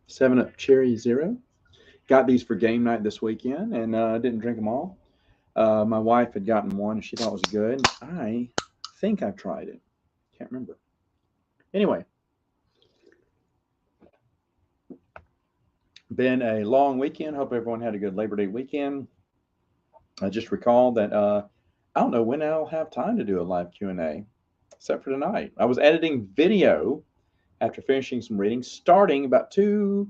7 Up Cherry Zero. Got these for game night this weekend, and didn't drink them all. My wife had gotten one, and she thought it was good. I think I've tried it. Can't remember. Anyway, been a long weekend. Hope everyone had a good Labor Day weekend. I just recall that I don't know when I'll have time to do a live Q&A, except for tonight. I was editing video after finishing some reading, starting about two,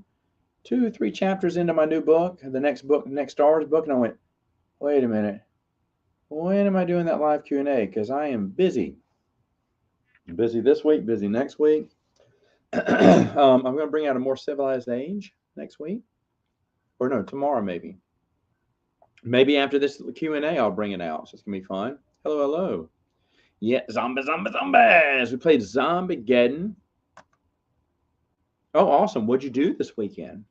3 chapters into my new book, the next book, Next Stars book, and I went, wait a minute, when am I doing that live Q&A? Because I am busy. Busy this week, busy next week. I'm going to bring out A More Civilized Age next week, or no, tomorrow maybe. Maybe after this Q&A, I'll bring it out. So it's going to be fun. Hello, hello. Yeah, zombies. We played Zombiegeddon. Oh, awesome. What'd you do this weekend?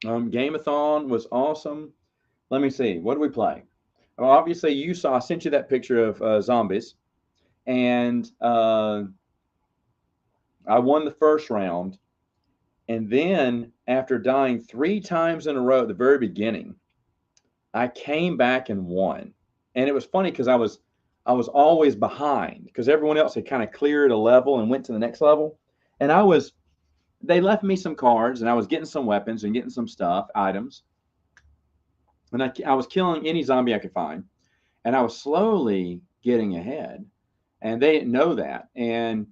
Gameathon was awesome. Let me see. What did we play? Well, obviously, you saw. I sent you that picture of zombies, and I won the first round. And then, after dying 3 times in a row at the very beginning, I came back and won. And it was funny because I was always behind because everyone else had kind of cleared a level and went to the next level, and they left me some cards, and I was getting some weapons and getting some stuff, items, and I was killing any zombie I could find, and I was slowly getting ahead, and they didn't know that, and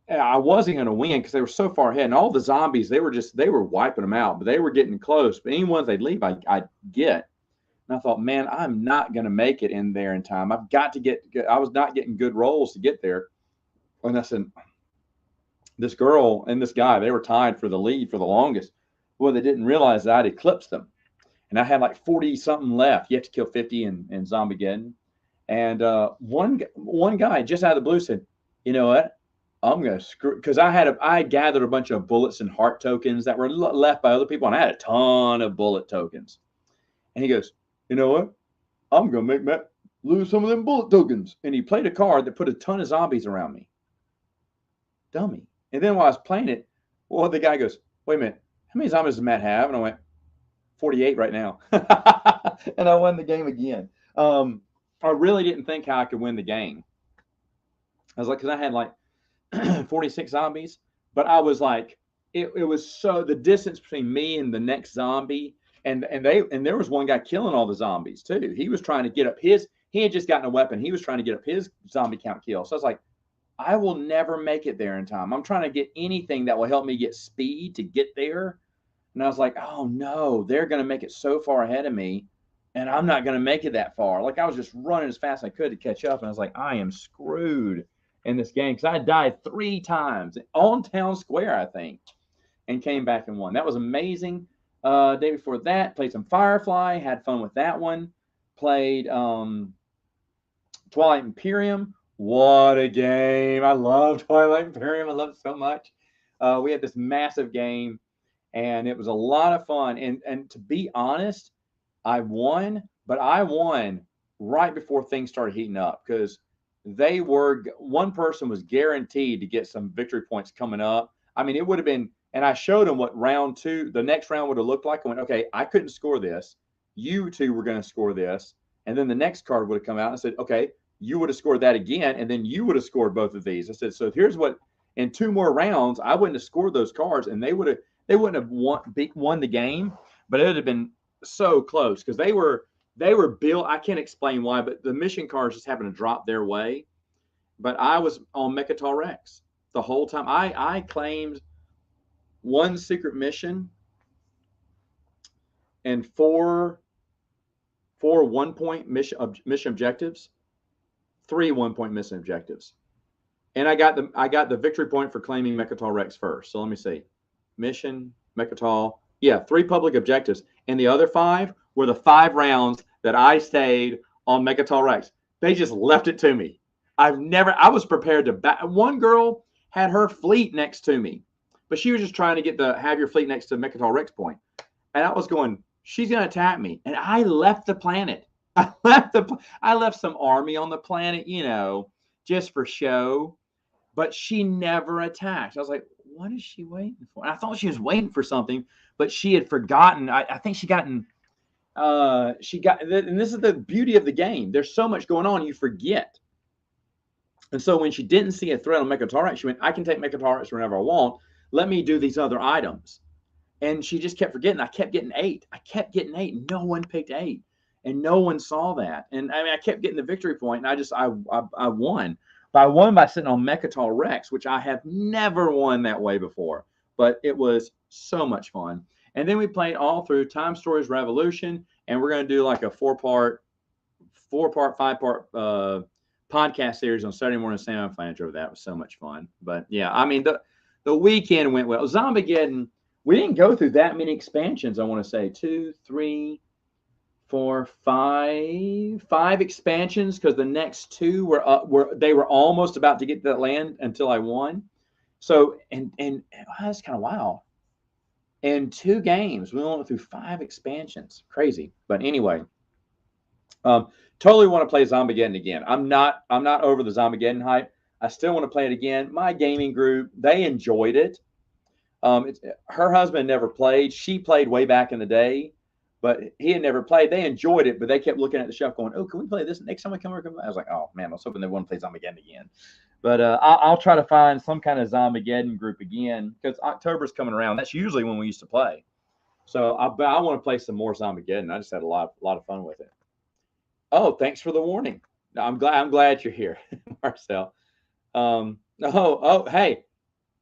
I wasn't going to win because they were so far ahead, and all the zombies they were wiping them out, but they were getting close. But any ones they'd leave, I'd get, and I thought, man, I'm not going to make it in there in time. I've got to get. I was not getting good rolls to get there, and I said, this girl and this guy, they were tied for the lead for the longest. Well, they didn't realize that I'd eclipsed them, and I had like 40 something left. You have to kill 50 in Zombiegeddon. And one guy just out of the blue said, "You know what? I'm gonna screw," because I gathered a bunch of bullets and heart tokens that were left by other people, and I had a ton of bullet tokens. And he goes, "You know what? I'm gonna make Matt lose some of them bullet tokens." And he played a card that put a ton of zombies around me. Dummy. And then while I was playing it, well, the guy goes, "Wait a minute, how many zombies does Matt have?" And I went, 48 right now. And I won the game again. I really didn't think how I could win the game. I was like, because I had like 46 zombies, but I was like, it was so the distance between me and the next zombie, and there was one guy killing all the zombies too. He was trying to get up his. He had just gotten a weapon. He was trying to get up his zombie count kill. So I was like, I will never make it there in time. I'm trying to get anything that will help me get speed to get there. And I was like, oh no, they're going to make it so far ahead of me, and I'm not going to make it that far. Like I was just running as fast as I could to catch up, and I was like, I am screwed in this game because I died 3 times on town square, I think, and came back and won. That was amazing. Day before that, played some Firefly, had fun with that one. Played Twilight Imperium. What a game! I love Twilight Imperium. I love it so much. We had this massive game, and it was a lot of fun. And to be honest, I won, but I won right before things started heating up because one person was guaranteed to get some victory points coming up. I mean, it would have been, and I showed them what round two, the next round would have looked like. I went, okay, I couldn't score this. You two were going to score this. And then the next card would have come out and said, okay, you would have scored that again. And then you would have scored both of these. I said, so here's what, in 2 more rounds, I wouldn't have scored those cards and they wouldn't have won the game, but it would have been so close because they were built. I can't explain why, but the mission cards just happened to drop their way. But I was on Mechatol Rex the whole time. I claimed one secret mission and four 1 point mission objectives, 3 1 point mission objectives, and I got the victory point for claiming Mechatol Rex first. So let me see, mission Mechatol, yeah, 3 public objectives, and the other 5 were the 5 rounds that I stayed on Mechatol Rex. They just left it to me. I was prepared to back. One girl had her fleet next to me, but she was just trying to get the have your fleet next to Mechatol Rex point. And I was going, she's going to attack me. And I left the planet. I left some army on the planet, just for show. but she never attacked. I was like, what is she waiting for? And I thought she was waiting for something, but she had forgotten. I think she got, and this is the beauty of the game. There's so much going on, you forget. And so when she didn't see a threat on Mechatarax, she went, I can take Mechatarax whenever I want. Let me do these other items. And she just kept forgetting. I kept getting 8. I kept getting 8. No one picked 8. And no one saw that. And I mean, I kept getting the victory point, and I won. But I won by sitting on Mechatol Rex, which I have never won that way before. But it was so much fun. And then we played all through Time Stories Revolution, and we're going to do like a 5-part podcast series on Saturday morning. Sam Flange over that. It was so much fun. But yeah, I mean, the weekend went well. Zombiegeddon, we didn't go through that many expansions. I want to say 2, 3, 4, 5 expansions, because the next 2 were almost about to get to that land until I won. So and that's kind of wild. In 2 games, we went through 5 expansions. Crazy. But anyway, totally want to play Zombiegeddon again. I'm not over the Zombiegeddon hype. I still want to play it again. My gaming group, they enjoyed it. Her husband never played. She played way back in the day, but he had never played. They enjoyed it, but they kept looking at the shelf going, oh, can we play this next time we come over? I was like, oh, man, I was hoping they wouldn't play Zombiegeddon again. But I'll try to find some kind of Zombiegeddon group again, because October's coming around. That's usually when we used to play. So I want to play some more Zombiegeddon. I just had a lot of fun with it. Oh, thanks for the warning. No, I'm glad you're here, Marcel. Hey,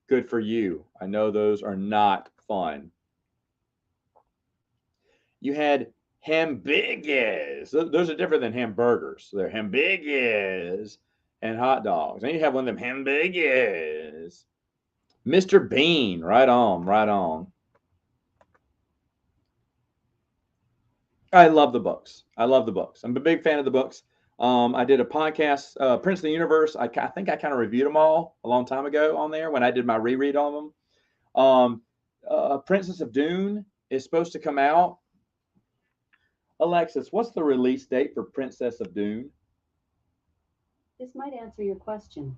good for you. I know those are not fun. You had hamburgers. Those are different than hamburgers. They're hamburgers and hot dogs. And you have one of them hamburgers. Mr. Bean, right on, right on. I love the books. I'm a big fan of the books. I did a podcast, Prince of the Universe. I think I kind of reviewed them all a long time ago on there when I did my reread on them. Princess of Dune is supposed to come out. Alexis, what's the release date for Princess of Dune? This might answer your question.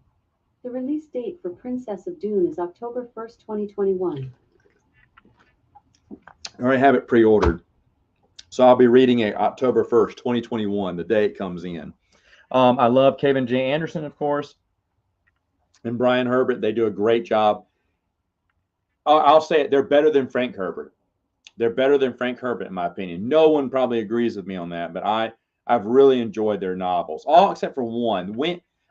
The release date for Princess of Dune is October 1st, 2021. I already have it pre-ordered. So I'll be reading it October 1st, 2021, the day it comes in. I love Kevin J. Anderson, of course, and Brian Herbert. They do a great job. I'll say it. They're better than Frank Herbert. They're better than Frank Herbert, in my opinion. No one probably agrees with me on that, but I've really enjoyed their novels, all except for one.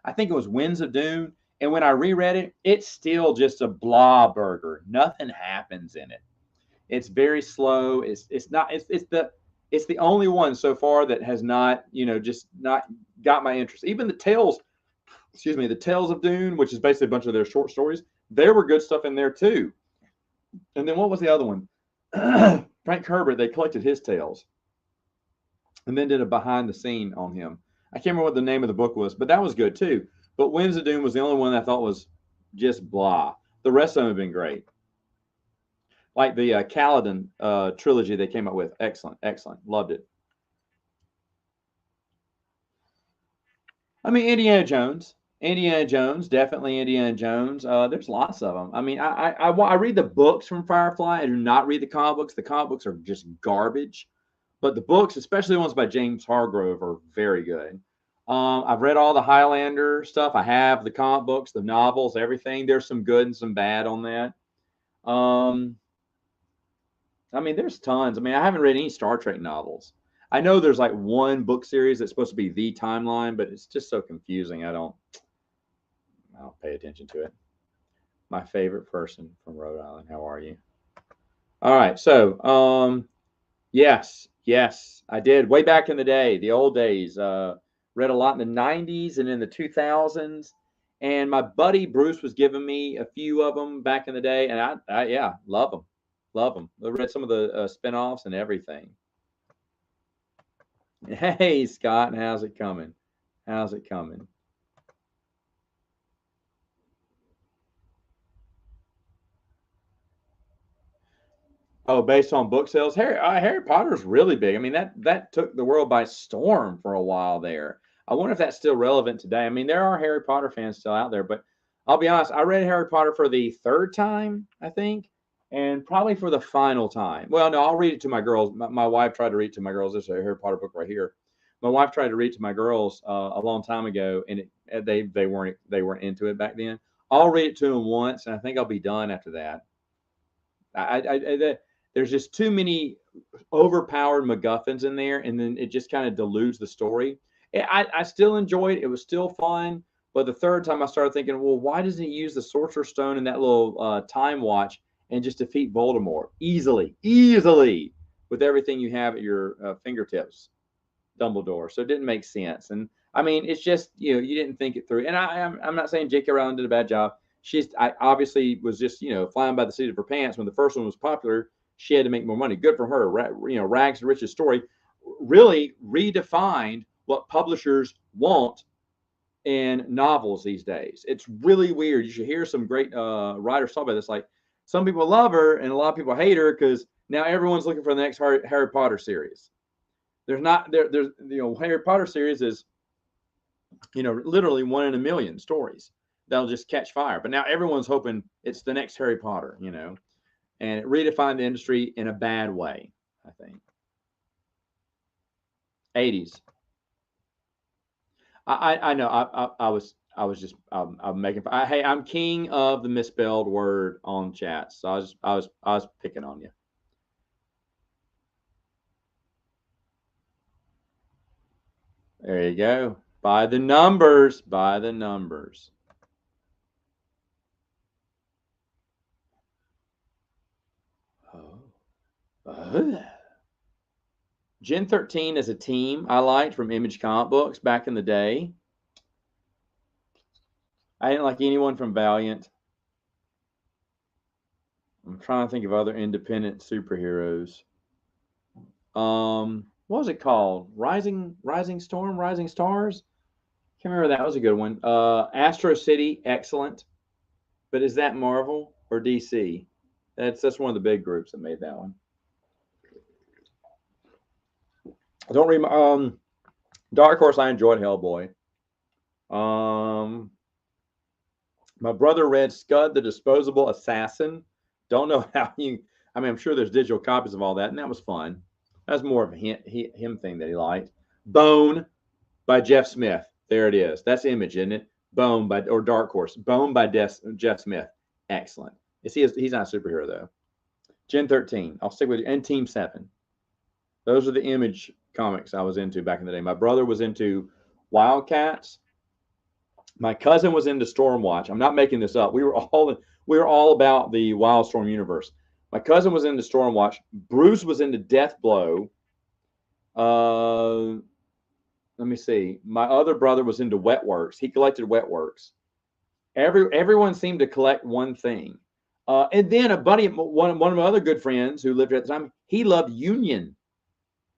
I think it was Winds of Dune, and when I reread it, it's still just a blah burger. Nothing happens in it. It's very slow. It's the only one so far that has not, just not got my interest. Even the Tales of Dune, which is basically a bunch of their short stories, there were good stuff in there too. And then what was the other one? Frank Herbert, they collected his tales and then did a behind the scene on him. I can't remember what the name of the book was, but that was good too. But Winds of Dune was the only one I thought was just blah. The rest of them have been great. Like the Kaladin trilogy they came up with. Excellent. Loved it. I mean, Indiana Jones, definitely Indiana Jones. There's lots of them. I mean, I read the books from Firefly. I do not read the comic books. The comic books are just garbage. But the books, especially the ones by James Hargrove, are very good. I've read all the Highlander stuff. I have the comic books, the novels, everything. There's some good and some bad on that. I mean, there's tons. I mean, I haven't read any Star Trek novels. I know there's like one book series that's supposed to be the timeline, but it's just so confusing. I don't pay attention to it. My favorite person from Rhode Island. How are you? All right. So, yes, I did way back in the day, the old days. Read a lot in the 90s and in the 2000s. And my buddy Bruce was giving me a few of them back in the day. And I love them. Love them. I read some of the spinoffs and everything. Hey, Scott, how's it coming? Oh, based on book sales, Harry Potter's really big. I mean, that took the world by storm for a while there. I wonder if that's still relevant today. I mean, there are Harry Potter fans still out there, but I'll be honest, I read Harry Potter for the third time, I think, and probably for the final time. Well, no, I'll read it to my girls. My wife tried to read it to my girls. There's a Harry Potter book right here. My wife tried to read it to my girls a long time ago, and they weren't into it back then. I'll read it to them once, and I think I'll be done after that. There's just too many overpowered MacGuffins in there, and then it just kind of dilutes the story. I still enjoyed it. It was still fun. But the third time I started thinking, well, why doesn't he use the Sorcerer's Stone and that little time watch and just defeat Voldemort easily with everything you have at your fingertips, Dumbledore? So it didn't make sense. And I mean, it's just, you didn't think it through. And I'm not saying J.K. Rowling did a bad job. I obviously was just, flying by the seat of her pants when the first one was popular. She had to make more money. Good for her. Rags to Riches story really redefined what publishers want in novels these days. It's really weird. You should hear some great writers talk about this. Like, some people love her and a lot of people hate her because now everyone's looking for the next Harry Potter series. There's Harry Potter series is, literally 1 in a million stories that'll just catch fire. But now everyone's hoping it's the next Harry Potter, and it redefined the industry in a bad way, I think. 80s. I know. I was just I'm making. Hey, I'm king of the misspelled word on chat, so I was picking on you. There you go. By the numbers. By the numbers. Oh. Gen 13 is a team I liked from Image Comic Books back in the day. I didn't like anyone from Valiant. I'm trying to think of other independent superheroes. What was it called? Rising Storm, Rising Stars? Can't remember. That was a good one. Astro City, excellent. But is that Marvel or DC? That's one of the big groups that made that one. I don't remember. Dark Horse, I enjoyed Hellboy. My brother read Scud the Disposable Assassin. Don't know how you. I mean, I'm sure there's digital copies of all that, and that was fun. That was more of a him thing that he liked. Bone by Jeff Smith. There it is. That's Image, isn't it? Bone or Dark Horse. Bone by Jeff Smith. Excellent. He's not a superhero though. Gen 13. I'll stick with you. And Team 7. Those are the Image comics I was into back in the day. My brother was into Wildcats. My cousin was into Stormwatch. I'm not making this up. We were all about the Wildstorm universe. My cousin was into Stormwatch. Bruce was into Deathblow. Let me see. My other brother was into Wetworks. He collected Wetworks. Everyone seemed to collect one thing. And then a buddy, one of my other good friends who lived here at the time, he loved Union.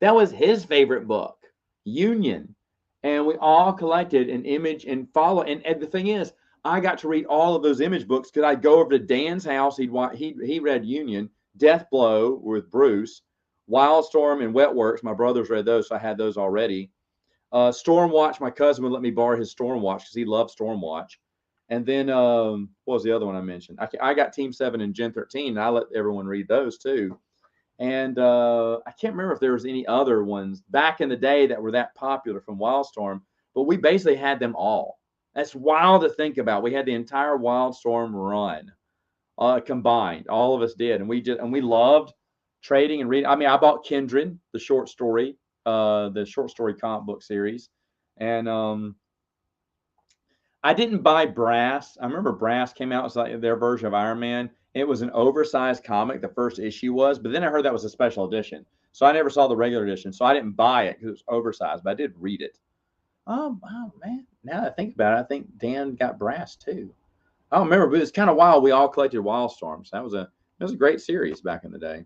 That was his favorite book, Union. And we all collected an Image and follow. And the thing is, I got to read all of those Image books because I'd go over to Dan's house. He read Union, Deathblow with Bruce, Wildstorm and Wetworks. My brothers read those, so I had those already. Stormwatch, my cousin would let me borrow his Stormwatch because he loved Stormwatch. And then what was the other one I mentioned? I got Team 7 and Gen 13, and I let everyone read those too. And I can't remember if there was any other ones back in the day that were that popular from Wildstorm, but we basically had them all. That's wild to think about. We had the entire Wildstorm run combined. All of us did, and we loved trading and reading. I mean, I bought Kindred, the short story comic book series, and I didn't buy Brass. I remember Brass came out as like their version of Iron Man. It was an oversized comic, the first issue was, but then I heard that was a special edition. So I never saw the regular edition. So I didn't buy it because it was oversized, but I did read it. Oh, wow, man. Now that I think about it, I think Dan got Brass too. I don't remember, but it's kind of wild. We all collected Wildstorms. That was a great series back in the day.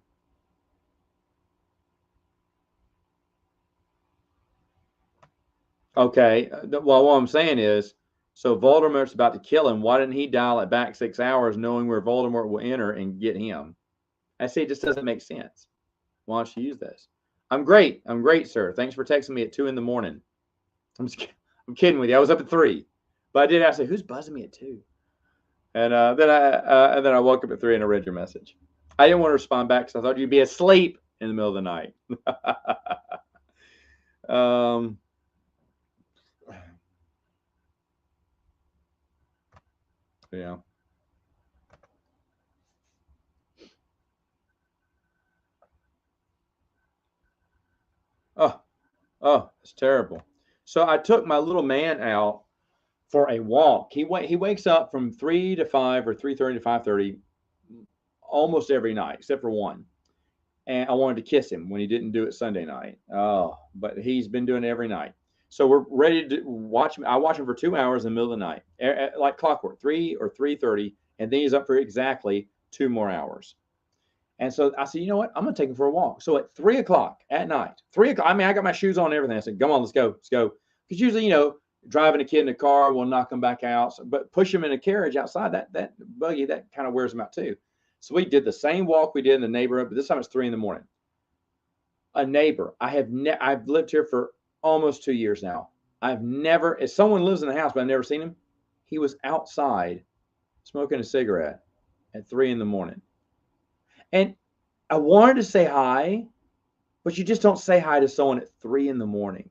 Okay. Well, what I'm saying is, so Voldemort's about to kill him. Why didn't he dial it back 6 hours knowing where Voldemort will enter and get him? I say it just doesn't make sense. Why don't you use this? I'm great. I'm great, sir. Thanks for texting me at 2 a.m. I'm kidding with you. I was up at 3. But I did ask, who's buzzing me at 2? And then I woke up at 3 and I read your message. I didn't want to respond back because I thought you'd be asleep in the middle of the night. um, yeah. Oh, it's terrible. So I took my little man out for a walk. He wakes up from 3 to 5 or 3:30 to 5:30 almost every night except for one. And I wanted to kiss him when he didn't do it Sunday night. Oh, but he's been doing it every night. So we're ready to watch him. I watch him for 2 hours in the middle of the night, like clockwork, 3 or 3:30, and then he's up for exactly 2 more hours. And so I said, you know what? I'm gonna take him for a walk. So at 3 o'clock at night, 3 o'clock. I mean, I got my shoes on and everything. I said, come on, let's go, let's go. Because usually, driving a kid in a car will knock him back out. So, but push him in a carriage outside that buggy that kind of wears him out too. So we did the same walk we did in the neighborhood, but this time it's 3 in the morning. A neighbor. I've lived here for almost 2 years now. I've never, if someone lives in the house, but I've never seen him, he was outside smoking a cigarette at 3 in the morning. And I wanted to say hi, but you just don't say hi to someone at 3 in the morning.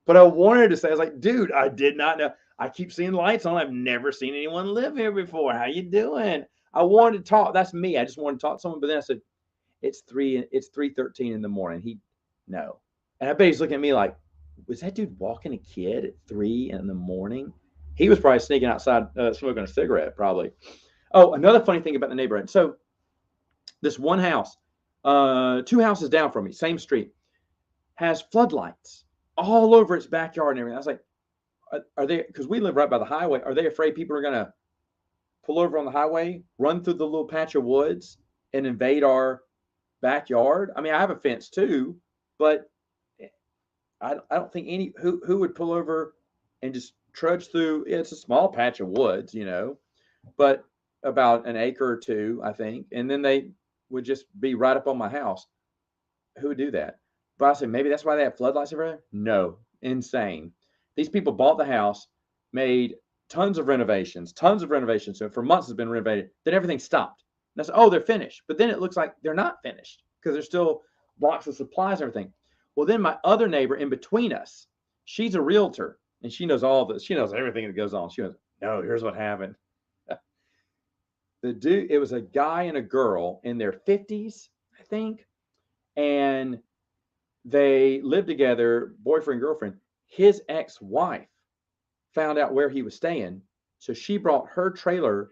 But I wanted to say, I was like, dude, I did not know. I keep seeing lights on. I've never seen anyone live here before. How you doing? I wanted to talk. That's me. I just wanted to talk to someone. But then I said, it's 3:13 in the morning. No. And I bet he's looking at me like, was that dude walking a kid at 3 in the morning? He was probably sneaking outside smoking a cigarette, probably. Oh, another funny thing about the neighborhood. So this one house, 2 houses down from me, same street, has floodlights all over its backyard and everything. I was like, are they, because we live right by the highway, are they afraid people are going to pull over on the highway, run through the little patch of woods and invade our backyard? I mean, I have a fence too, but I don't think who would pull over and just trudge through. It's a small patch of woods, but about an acre or two, I think. And then they would just be right up on my house. Who would do that? But I said, maybe that's why they have floodlights everywhere. No, insane. These people bought the house, made tons of renovations. So for months it's been renovated. Then everything stopped. And I said, oh, they're finished. But then it looks like they're not finished because there's still blocks of supplies and everything. Well, then my other neighbor in between us, she's a realtor and she knows all this. She knows everything that goes on. She goes, no, here's what happened. It was a guy and a girl in their 50s, I think. And they lived together, boyfriend, girlfriend. His ex-wife found out where he was staying. So she brought her trailer,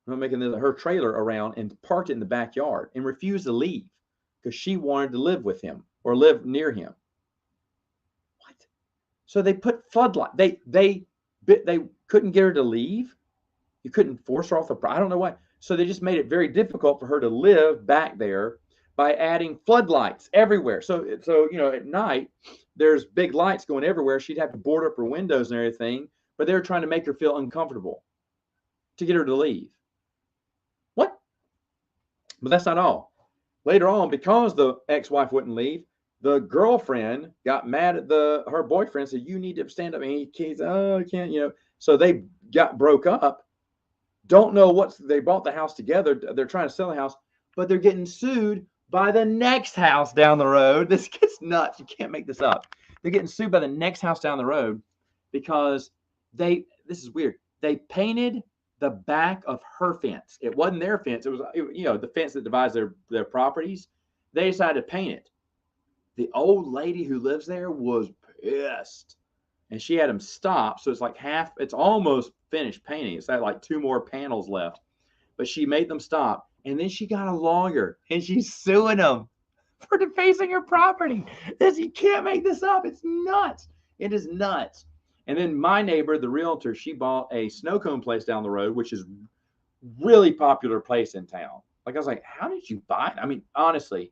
her trailer around and parked it in the backyard and refused to leave because she wanted to live with him or live near him. What? So they put floodlight. They couldn't get her to leave. You couldn't force her off the property. I don't know why. So they just made it very difficult for her to live back there by adding floodlights everywhere. So at night there's big lights going everywhere. She'd have to board up her windows and everything, but they were trying to make her feel uncomfortable to get her to leave. What? But that's not all. Later on, because the ex-wife wouldn't leave, the girlfriend got mad at her boyfriend, said, you need to stand up. And he's, oh, I can't, So they broke up. Don't know they bought the house together. They're trying to sell the house, but they're getting sued by the next house down the road. This gets nuts. You can't make this up. They're getting sued by the next house down the road because this is weird. They painted the back of her fence. It wasn't their fence. It was, the fence that divides their properties. They decided to paint it. The old lady who lives there was pissed. And she had them stop. So it's like it's almost finished painting. It's like 2 more panels left. But she made them stop. And then she got a lawyer and she's suing them for defacing her property. You can't make this up. It's nuts. It is nuts. And then my neighbor, the realtor, she bought a snow cone place down the road, which is really popular place in town. Like I was like, how did you buy it? I mean, honestly,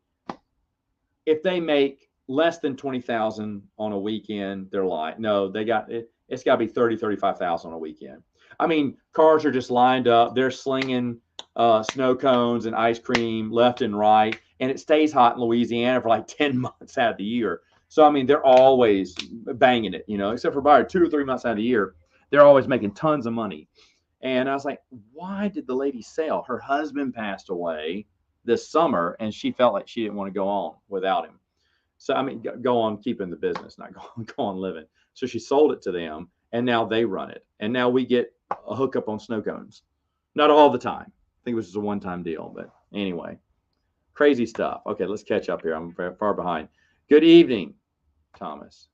if they make less than 20,000 on a weekend, they're lying. No, they got it. It's got to be 30, 35,000 on a weekend. I mean, cars are just lined up. They're slinging snow cones and ice cream left and right. And it stays hot in Louisiana for like 10 months out of the year. So, I mean, they're always banging it, except for about 2 or 3 months out of the year. They're always making tons of money. And I was like, why did the lady sell? Her husband passed away this summer, and she felt like she didn't want to go on without him. So I mean, go on keeping the business, not go on living. So she sold it to them, and now they run it, and now we get a hookup on snow cones. Not all the time. I think it was just a one-time deal, but anyway, crazy stuff. Okay, let's catch up here. I'm far behind. Good evening, Thomas.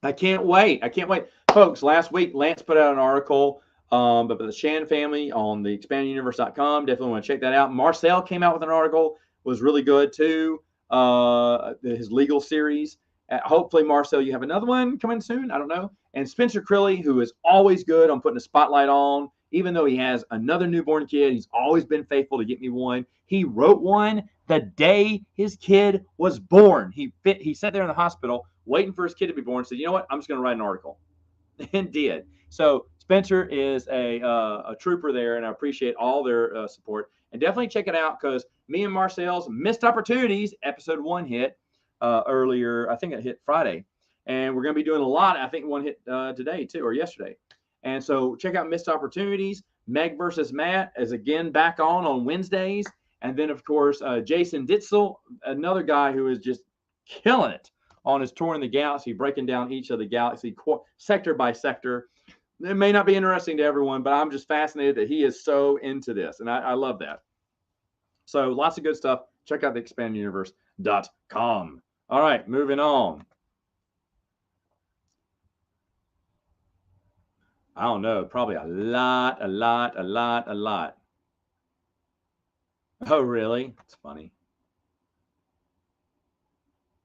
I can't wait. I can't wait. Folks, last week, Lance put out an article about the Shan family on the expandinguniverse.com. Definitely want to check that out. Marcel came out with an article, was really good too. His legal series. Hopefully, Marcel, you have another one coming soon. I don't know. And Spencer Crilly, who is always good on putting a spotlight on, even though he has another newborn kid, he's always been faithful to get me one. He wrote one the day his kid was born. He sat there in the hospital waiting for his kid to be born. Said, you know what? I'm just going to write an article, and did. So Spencer is a trooper there, and I appreciate all their support. And definitely check it out because me and Marcel's Missed Opportunities episode 1 hit earlier. I think it hit Friday, and we're going to be doing a lot. I think one hit today too, or yesterday. And so check out Missed Opportunities. Meg versus Matt is again back on Wednesdays. And then, of course, Jason Ditzel, another guy who is just killing it on his tour in the galaxy, breaking down each of the galaxy sector by sector. It may not be interesting to everyone, but I'm just fascinated that he is so into this, and I love that. So lots of good stuff. Check out the expanduniverse.com. All right, moving on. I don't know, probably a lot. Oh, really? It's funny.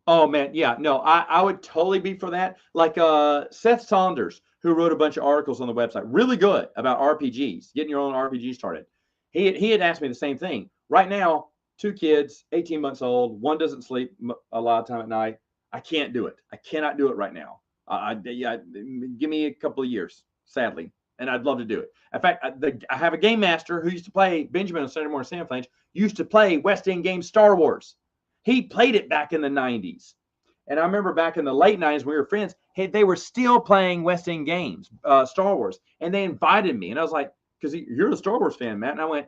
Oh man, yeah, no, I would totally be for that. Like Seth Saunders, who wrote a bunch of articles on the website, really good about RPGs, getting your own RPG started. He had asked me the same thing. Right now, 2 kids, 18 months old, one doesn't sleep a lot of time at night. I can't do it. I cannot do it right now. Give me a couple of years, sadly, and I'd love to do it. In fact, I have a game master who used to play Benjamin on Saturday Morning Sam Flange, used to play West End Games Star Wars. He played it back in the 90s. And I remember back in the late 90s when we were friends, hey, they were still playing West End Games, Star Wars. And they invited me. And I was like, because you're a Star Wars fan, Matt. And I went,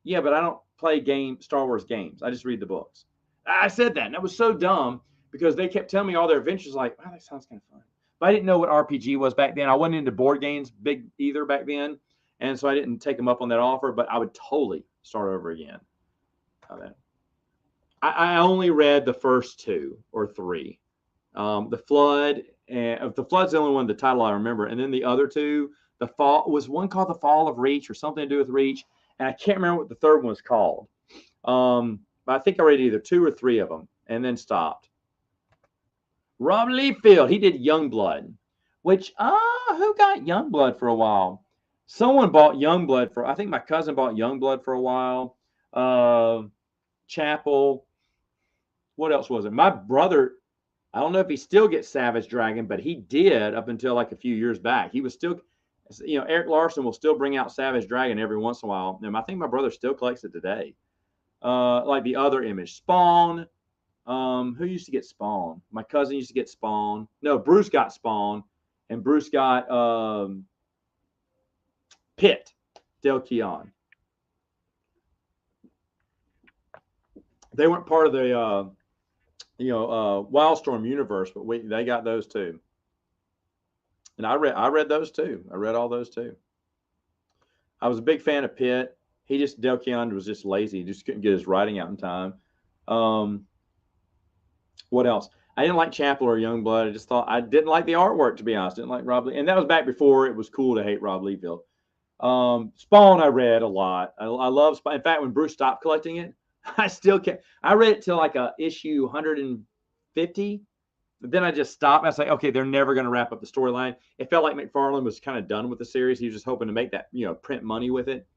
yeah, but I don't play Star Wars games. I just read the books. I said that. And that was so dumb because they kept telling me all their adventures like, wow, that sounds kind of fun. But I didn't know what RPG was back then. I wasn't into board games big either back then. And so I didn't take them up on that offer, but I would totally start over again. I only read the first 2 or 3. The Flood, and the Flood's the only one, the title I remember. And then the other 2, the Fall was one called The Fall of Reach or something to do with Reach. And I can't remember what the third one was called. But I think I read either 2 or 3 of them and then stopped. Rob Liefeld, he did Youngblood, which, who got Youngblood for a while? Someone bought Youngblood I think my cousin bought Youngblood for a while. Chapel. What else was it? My brother, I don't know if he still gets Savage Dragon, but he did up until like a few years back. He was still, Eric Larson will still bring out Savage Dragon every once in a while. And I think my brother still collects it today. Like the other Image. Spawn. Who used to get Spawn? My cousin used to get Spawn. No, Bruce got Spawn. And Bruce got Pit. Del Keon. They weren't part of the Wildstorm universe, but they got those too. And I read those too. I read all those too. I was a big fan of Pitt. Del Keon was just lazy. He just couldn't get his writing out in time. What else? I didn't like Chapel or Youngblood. I just thought I didn't like the artwork, to be honest. I didn't like Rob Lee. And that was back before it was cool to hate Rob Liefeld. Spawn I read a lot. I love Spawn. In fact, when Bruce stopped collecting it, I still can't. I read it till like a issue 150. But then I just stopped. I was like, okay, they're never going to wrap up the storyline. It felt like McFarlane was kind of done with the series. He was just hoping to make that, print money with it.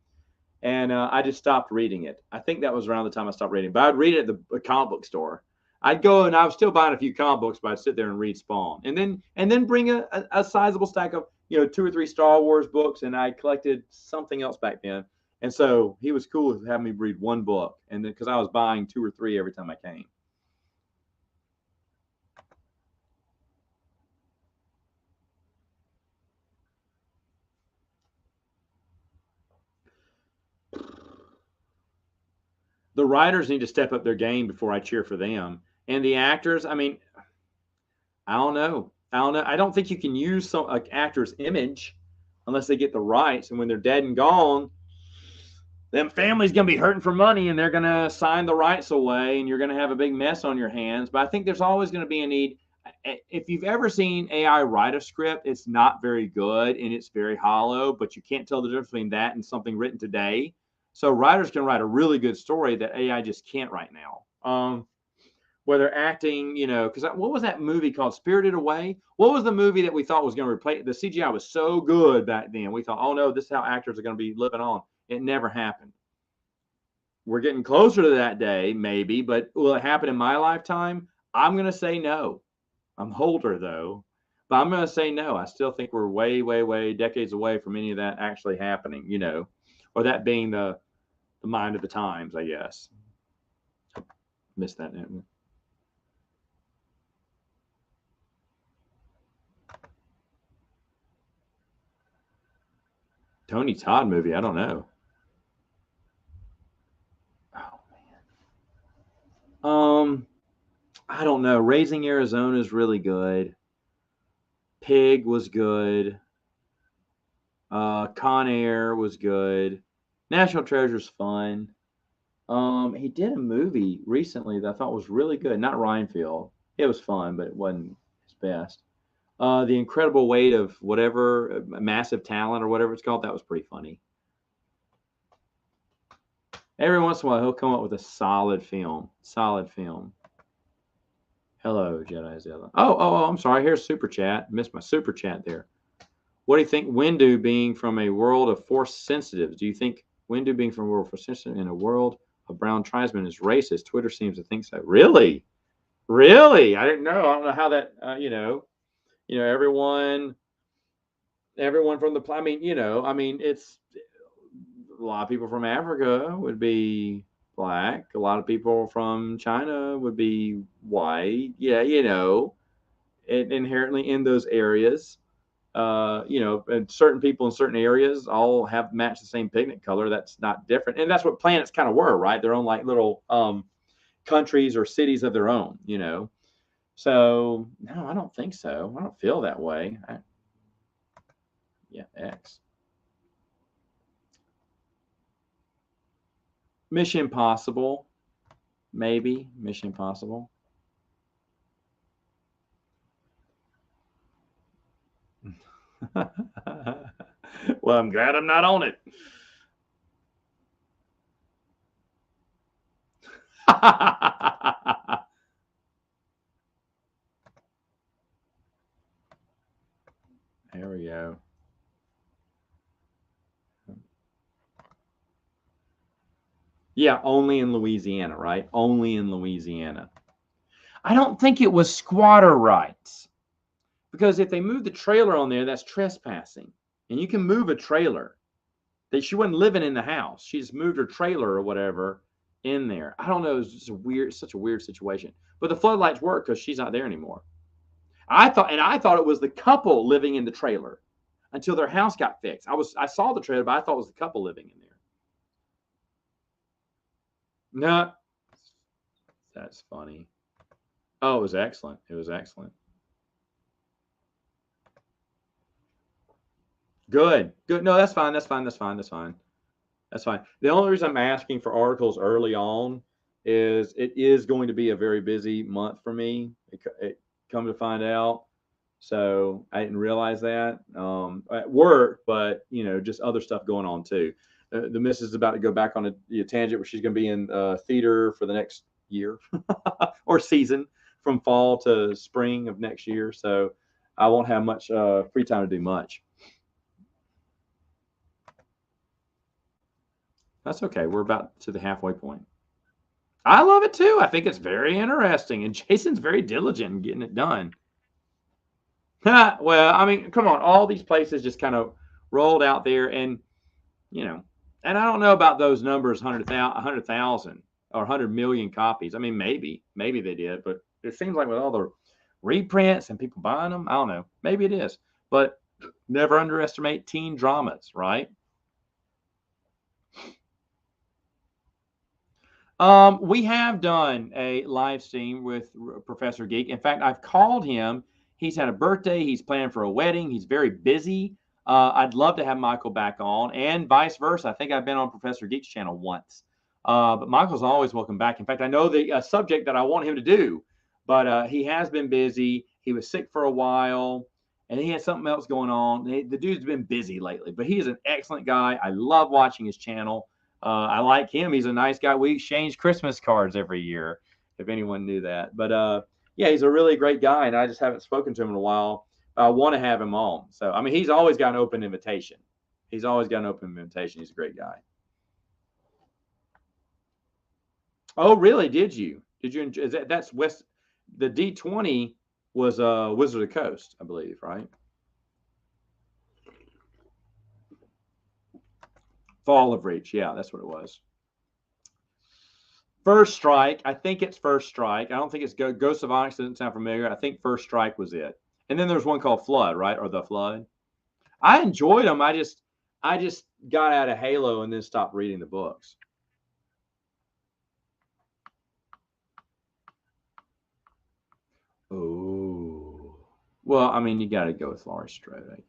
And I just stopped reading it. I think that was around the time I stopped reading. But I'd read it at the comic book store. I'd go and I was still buying a few comic books, but I'd sit there and read Spawn. And then bring a sizable stack of, 2 or 3 Star Wars books. And I collected something else back then. And so he was cool with having me read one book. And then because I was buying 2 or 3 every time I came. The writers need to step up their game before I cheer for them. And the actors, I mean, I don't know. I don't think you can use some actor's image unless they get the rights. And when they're dead and gone, them family's going to be hurting for money and they're going to sign the rights away and you're going to have a big mess on your hands. But I think there's always going to be a need. If you've ever seen AI write a script, it's not very good and it's very hollow, but you can't tell the difference between that and something written today. So writers can write a really good story that AI just can't right now. Whether acting, because what was that movie called? Spirited Away? What was the movie that we thought was going to replace? The CGI was so good back then. We thought, oh no, this is how actors are going to be living on. It never happened. We're getting closer to that day, maybe, but will it happen in my lifetime? I'm going to say no. I'm older though, but I'm going to say no. I still think we're way, way, way decades away from any of that actually happening, or that being the mind of the times, I guess. Missed that, didn't we? Tony Todd movie, I don't know. Oh man. I don't know. Raising Arizona is really good. Pig was good. Con Air was good. National Treasure's fun. He did a movie recently that I thought was really good. Not Reinfeld. It was fun, but it wasn't his best. The Incredible Weight of whatever, Massive Talent or whatever it's called, that was pretty funny. Every once in a while, he'll come up with a solid film. Solid film. Hello, Jedi Zilla. Oh, I'm sorry. Here's Super Chat. Missed my Super Chat there. What do you think Windu being from a world of Force sensitives? Do you think Windu being from a world of Force sensitive in a world of brown tribesmen is racist? Twitter seems to think so. Really? Really? I didn't know. I don't know how that, everyone from the, it's a lot of people from Africa would be black. A lot of people from China would be white. Yeah, inherently in those areas, and certain people in certain areas all have matched the same pigment color. That's not different. And that's what planets kind of were, right? Their own like little countries or cities of their own, So no, I don't think so. I don't feel that way. X. Mission Impossible, maybe. Mission Impossible. Well, I'm glad I'm not on it. There we go. Yeah, only in Louisiana, right? Only in Louisiana. I don't think it was squatter rights. Because if they move the trailer on there, that's trespassing. And you can move a trailer. She wasn't living in the house. She just moved her trailer or whatever in there. I don't know. It's just such a weird situation. But the floodlights work because she's not there anymore. I thought it was the couple living in the trailer until their house got fixed. I saw the trailer, but I thought it was the couple living in there. No, that's funny. Oh, it was excellent. It was excellent. Good. No, that's fine. That's fine. The only reason I'm asking for articles early on is it is going to be a very busy month for me. It come to find out. So I didn't realize that at work, but just other stuff going on too. The missus is about to go back on a tangent where she's going to be in theater for the next year or season from fall to spring of next year. So I won't have much free time to do much. That's okay. We're about to the halfway point. I love it too. I think it's very interesting. And Jason's very diligent in getting it done. Well, I mean, come on. All these places just kind of rolled out there. And, and I don't know about those numbers, 100,000 or 100 million copies. I mean, maybe they did. But it seems like with all the reprints and people buying them, I don't know. Maybe it is. But never underestimate teen dramas, right? We have done a live stream with Professor Geek. In fact, I've called him. He's had a birthday. He's planning for a wedding. He's very busy. I'd love to have Michael back on, and vice versa. I think I've been on Professor Geek's channel once, but Michael's always welcome back. In fact, I know the subject that I want him to do, but he has been busy. He was sick for a while, and he had something else going on. The dude's been busy lately, but he is an excellent guy. I love watching his channel. I like him. He's a nice guy. We exchange Christmas cards every year, if anyone knew that. But yeah, he's a really great guy, and I just haven't spoken to him in a while. I want to have him on. So, I mean, he's always got an open invitation. He's always got an open invitation. He's a great guy. Oh, really? Did you? Did you enjoy that's West? The D20 was Wizard of the Coast, I believe, right? Fall of Reach. Yeah, that's what it was. First Strike. I think it's First Strike. I don't think it's Ghost of Onyx. Doesn't sound familiar. I think First Strike was it. And then there's one called Flood, right? Or The Flood. I enjoyed them. I just got out of Halo and then stopped reading the books. Oh. Well, I mean, you got to go with Laurie Strode, I guess.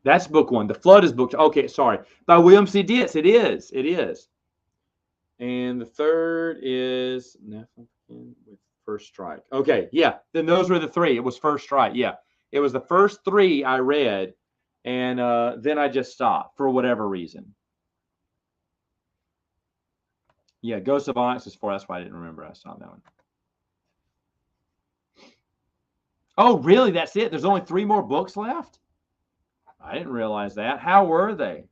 That's book one. The Flood is book. Okay, sorry. By William C. Dietz. It is. It is. And the third is with First Strike. Okay, yeah. Then those were the three. It was First Strike. Yeah, it was the first three I read, and then I just stopped for whatever reason. Yeah, Ghost of Onyx is 4. That's why I didn't remember. I saw that one. Oh, really? That's it? There's only 3 more books left? I didn't realize that. How were they?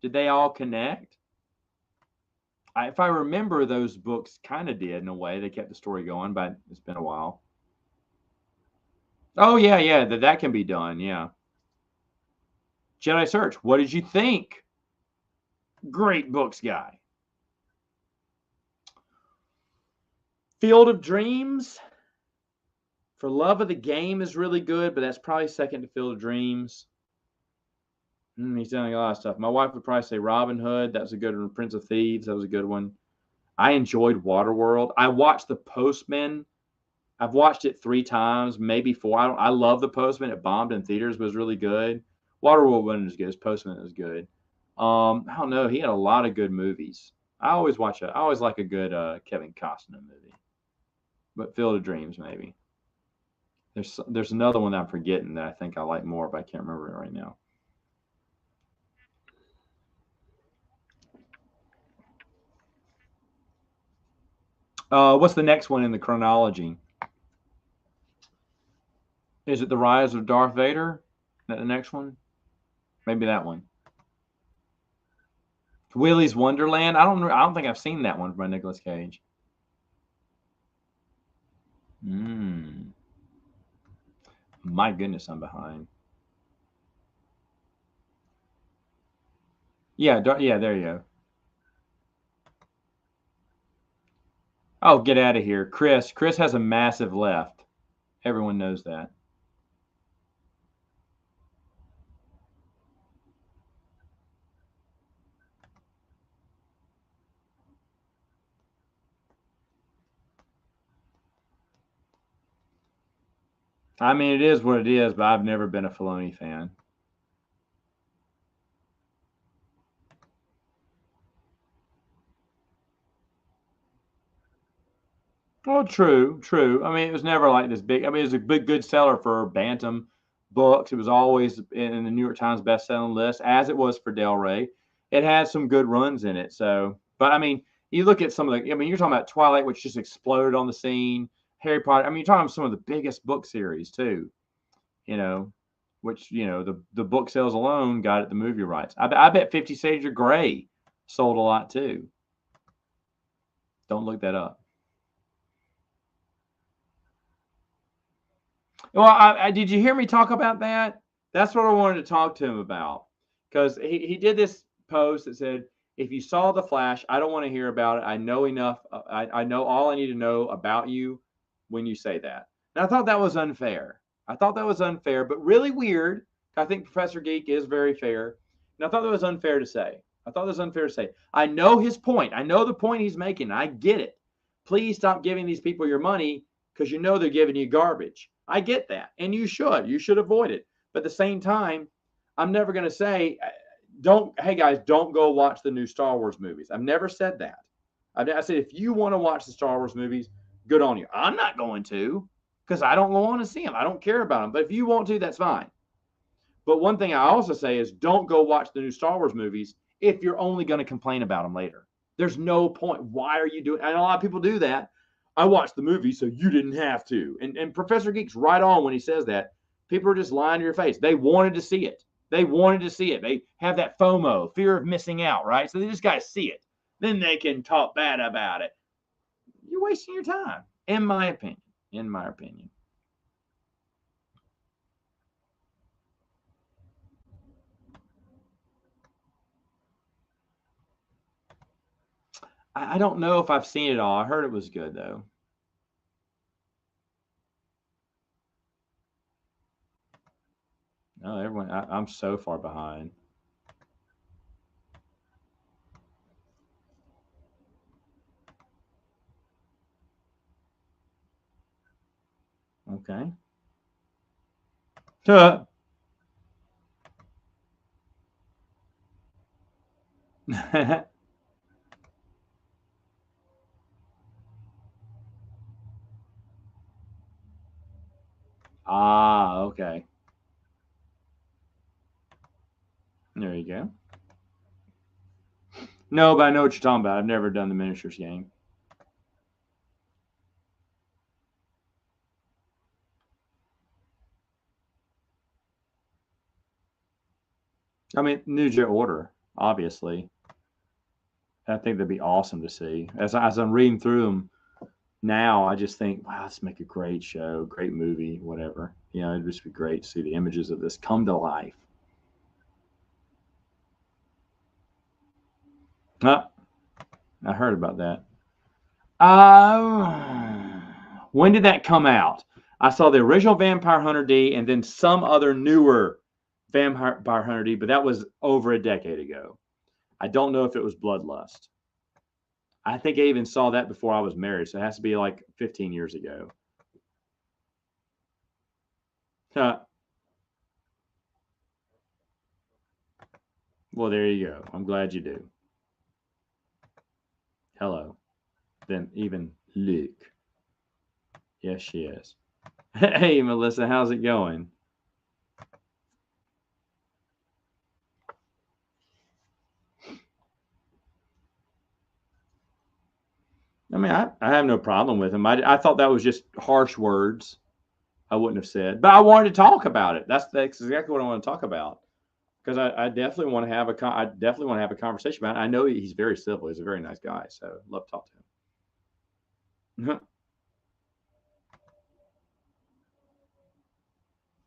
Did they all connect? If I remember, those books kind of did in a way. They kept the story going, but it's been a while. Oh, yeah, yeah. That can be done. Yeah. Jedi Search. What did you think? Great books, guy. Field of Dreams. For Love of the Game is really good, but that's probably second to Field of Dreams. He's done a lot of stuff. My wife would probably say Robin Hood. That was a good one. Prince of Thieves. That was a good one. I enjoyed Waterworld. I watched The Postman. I've watched it 3 times, maybe 4. I love The Postman. It bombed in theaters, but it was really good. Waterworld wasn't as good as Postman was good. I don't know. He had a lot of good movies. I always like a good Kevin Costner movie. But Field of Dreams, maybe. There's another one that I'm forgetting that I think I like more, but I can't remember it right now. What's the next one in the chronology? Is it The Rise of Darth Vader? Is that the next one? Maybe that one. Willy's Wonderland. I don't think I've seen that one by Nicolas Cage. My goodness, I'm behind. Yeah, there you go. Oh, get out of here. Chris has a massive left. Everyone knows that. I mean, it is what it is, but I've never been a Filoni fan. Oh, true. I mean, it was never like this big. I mean, it was a big good seller for Bantam books. It was always in the New York Times best-selling list, as it was for Del Rey. It had some good runs in it. So, but I mean, you look at some of the. I mean, you're talking about Twilight, which just exploded on the scene. Harry Potter. I mean, you're talking about some of the biggest book series too. Which the book sales alone got at the movie rights. I bet 50 Shades of Grey sold a lot too. Don't look that up. Well, did you hear me talk about that? That's what I wanted to talk to him about, because he did this post that said, if you saw The Flash, I don't want to hear about it. I know enough. I know all I need to know about you when you say that. And I thought that was unfair. But really weird. I think Professor Geek is very fair. And I thought that was unfair to say. I thought that was unfair to say. I know his point. I know the point he's making. I get it. Please stop giving these people your money because you know they're giving you garbage. I get that. And you should. You should avoid it. But at the same time, I'm never going to say, hey guys, don't go watch the new Star Wars movies. I've never said that. I said, if you want to watch the Star Wars movies, good on you. I'm not going to because I don't want to see them. I don't care about them. But if you want to, that's fine. But one thing I also say is don't go watch the new Star Wars movies if you're only going to complain about them later. There's no point. Why are you doing? And a lot of people do that. I watched the movie, so you didn't have to. And Professor Geek's right on when he says that. People are just lying to your face. They wanted to see it. They wanted to see it. They have that FOMO, fear of missing out, right? So they just got to see it. Then they can talk bad about it. You're wasting your time, in my opinion. In my opinion. I don't know if I've seen it all. I heard it was good, though. No, everyone, I'm so far behind. Okay. Ah, okay. There you go. No, but I know what you're talking about. I've never done the miniatures game. I mean, New Jedi Order, obviously. I think that'd be awesome to see. As I'm reading through them now, I just think, wow, let's make a great show, great movie, whatever. You know, it'd just be great to see the images of this come to life. Ah, I heard about that. When did that come out? I saw the original Vampire Hunter D and then some other newer Vampire Hunter D, but that was over a decade ago. I don't know if it was Bloodlust. I think I even saw that before I was married, so it has to be like 15 years ago. Well, there you go. I'm glad you do. Hello. Then even Luke. Yes, she is. Hey, Melissa, how's it going? I mean, I have no problem with him. I thought that was just harsh words. I wouldn't have said, but I wanted to talk about it. That's exactly what I want to talk about because I definitely want to have I definitely want to have a conversation about it. I know he's very civil. He's a very nice guy, so I'd love to talk to him.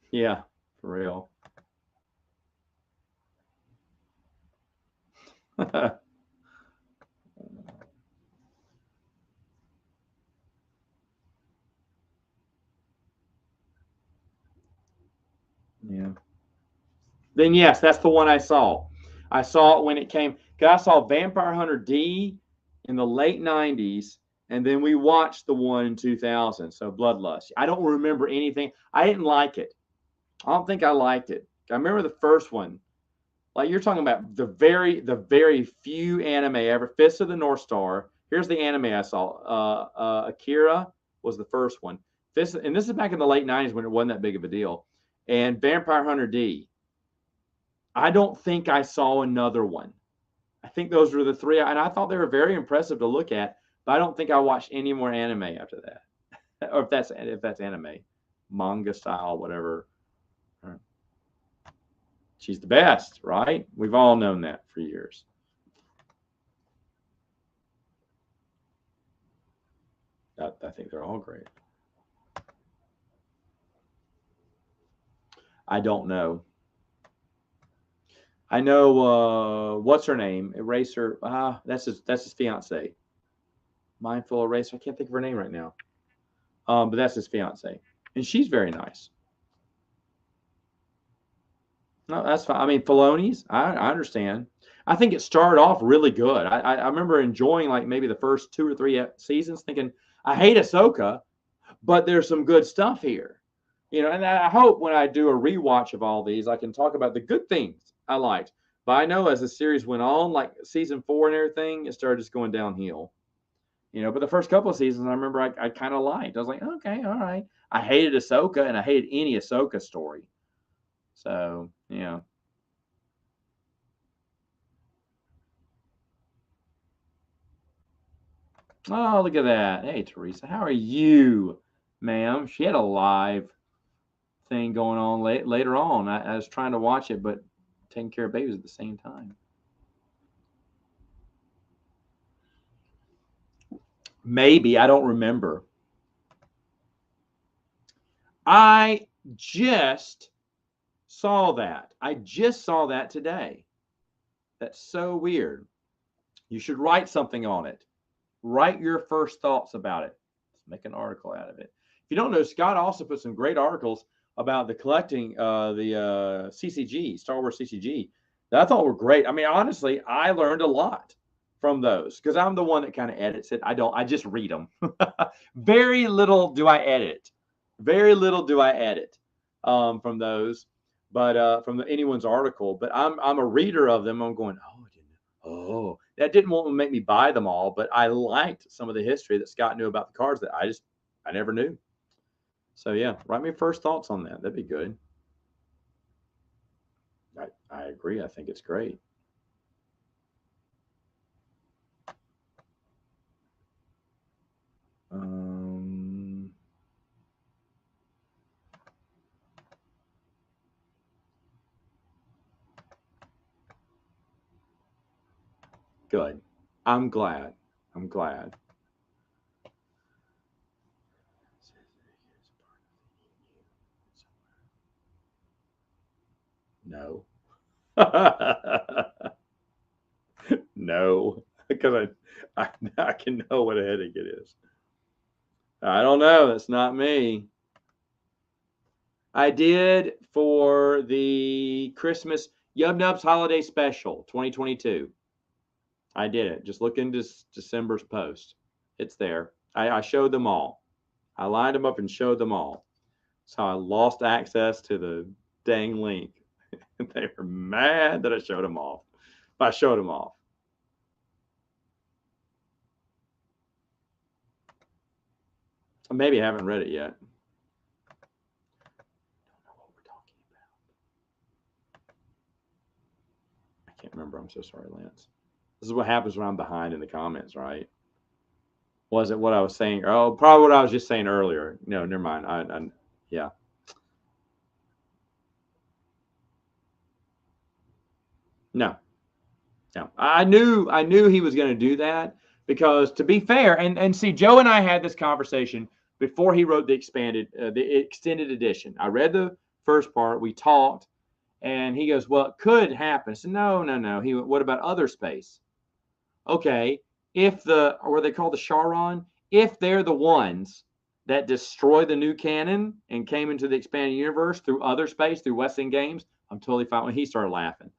Yeah, for real. Yeah. Then yes, that's the one I saw. I saw it when it came. Cause I saw Vampire Hunter D in the late '90s, and then we watched the one in 2000. So Bloodlust. I don't remember anything. I didn't like it. I don't think I liked it. I remember the first one. Like you're talking about the very few anime ever. Fist of the North Star. Here's the anime I saw. Akira was the first one. Fist, and this is back in the late '90s when it wasn't that big of a deal. And Vampire Hunter D. I don't think I saw another one. I think those were the three, and I thought they were very impressive to look at. But I don't think I watched any more anime after that, or if that's anime, manga style, whatever. She's the best, right? We've all known that for years. I think they're all great. I don't know. I know what's her name? Eraser. That's his fiance. Mindful Eraser. I can't think of her name right now. But that's his fiance, and she's very nice. No, that's fine. I mean, Filoni's. I understand. I think it started off really good. I remember enjoying like maybe the first 2 or 3 seasons, thinking I hate Ahsoka, but there's some good stuff here, And I hope when I do a rewatch of all these, I can talk about the good things I liked. But I know as the series went on, like season 4 and everything, it started just going downhill. But the first couple of seasons, I remember I kind of liked. I was like, okay, all right. I hated Ahsoka, and I hated any Ahsoka story. So, yeah. Oh, look at that. Hey, Teresa, how are you, ma'am? She had a live thing going on later on. I was trying to watch it, but taking care of babies at the same time. Maybe. I don't remember. I just saw that. I just saw that today. That's so weird. You should write something on it. Write your first thoughts about it. Let's make an article out of it. If you don't know, Scott also put some great articles about the collecting the CCG, Star Wars CCG, that I thought were great. I mean, honestly, I learned a lot from those because I'm the one that kind of edits it. I just read them. Very little do I edit. Very little do I edit from those, but from anyone's article. But I'm a reader of them. I'm going, oh, that didn't want to make me buy them all, but I liked some of the history that Scott knew about the cards that I never knew. So yeah, write me first thoughts on that. That'd be good. I agree. I think it's great. Good. I'm glad. I'm glad. No. No, because I can know what a headache it is. I don't know. That's not me. I did for the Christmas Yub Nubs Holiday Special 2022. I did it. Just look into December's post. It's there. I showed them all. I lined them up and showed them all. So I lost access to the dang link. They were mad that I showed them off. But I showed them off. Maybe I haven't read it yet. I don't know what we're talking about. I can't remember. I'm so sorry, Lance. This is what happens when I'm behind in the comments, right? Was it what I was saying? Oh, probably what I was just saying earlier. No, never mind. Yeah. No. I knew he was going to do that because, to be fair, and see, Joe and I had this conversation before he wrote the extended edition. I read the first part. We talked, and he goes, "Well, it could happen." I said, "No." What about other space? Okay, if were they called the Charon? If they're the ones that destroy the new canon and came into the expanded universe through other space, through West End Games, I'm totally fine. When he started laughing.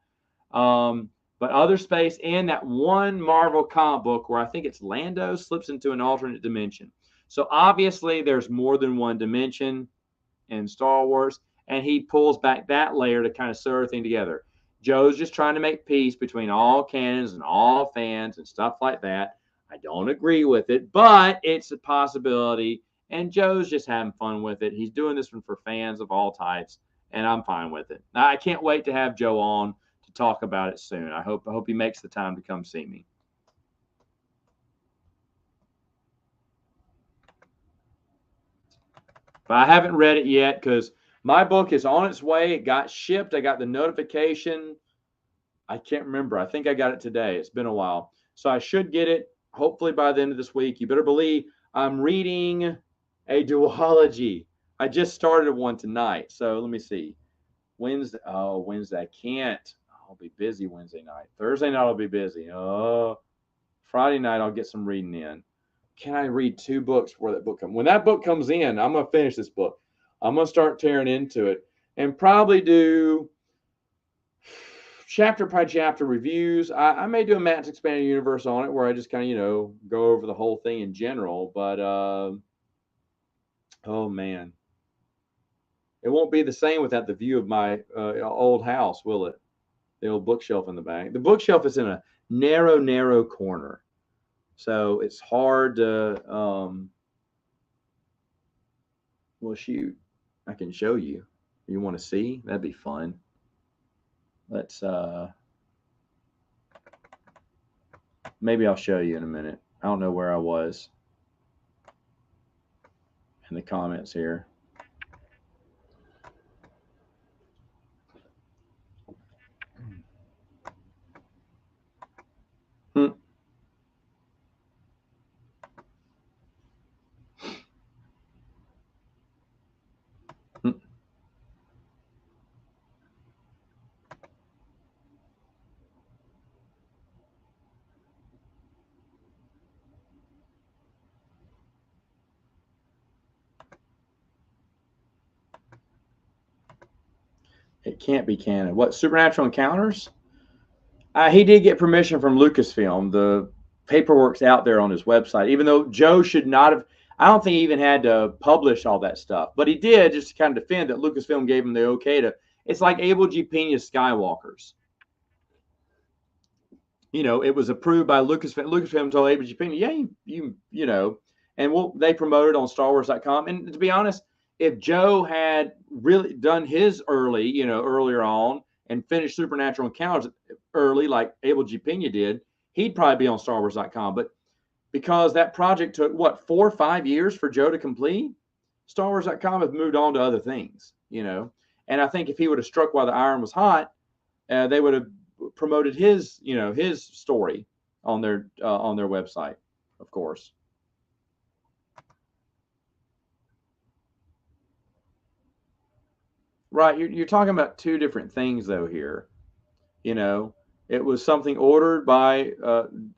But other space and that one Marvel comic book where I think it's Lando slips into an alternate dimension. So obviously there's more than one dimension in Star Wars, and he pulls back that layer to kind of sew everything together. Joe's just trying to make peace between all canons and all fans and stuff like that. I don't agree with it, but it's a possibility, and Joe's just having fun with it. He's doing this one for fans of all types, and I'm fine with it. Now, I can't wait to have Joe on talk about it soon. I hope he makes the time to come see me. But I haven't read it yet because my book is on its way. It got shipped. I got the notification. I can't remember. I think I got it today. It's been a while. So I should get it hopefully by the end of this week. You better believe I'm reading a duology. I just started one tonight. So let me see. Wednesday. I can't. I'll be busy Wednesday night. Thursday night I'll be busy. Oh, Friday night I'll get some reading in. Can I read 2 books before that book comes? When that book comes in, I'm going to finish this book. I'm going to start tearing into it and probably do chapter by chapter reviews. I may do a Matt's Expanded Universe on it where I just kind of, you know, go over the whole thing in general. But, oh man, it won't be the same without the view of my old house, will it? The old bookshelf in the back. The bookshelf is in a narrow corner. So it's hard to, well, shoot, I can show you. You want to see? That'd be fun. Let's, maybe I'll show you in a minute. I don't know where I was in the comments here. It can't be canon. What, Supernatural Encounters? He did get permission from Lucasfilm. The paperwork's out there on his website, even though Joe should not have. I don't think he even had to publish all that stuff, but he did just to kind of defend that Lucasfilm gave him the okay to. It's like Abel G. Pena's Skywalkers. You know, it was approved by Lucasfilm. Lucasfilm told Abel G. Pena, yeah, you know, and they promoted on StarWars.com. And to be honest, if Joe had really done his earlier on and finished Supernatural Encounters early, like Abel G. Pena did, he'd probably be on StarWars.com. But because that project took, 4 or 5 years for Joe to complete, StarWars.com has moved on to other things, you know. And I think if he would have struck while the iron was hot, they would have promoted his story on their website, of course. Right, you're talking about two different things though here. You know, it was something ordered by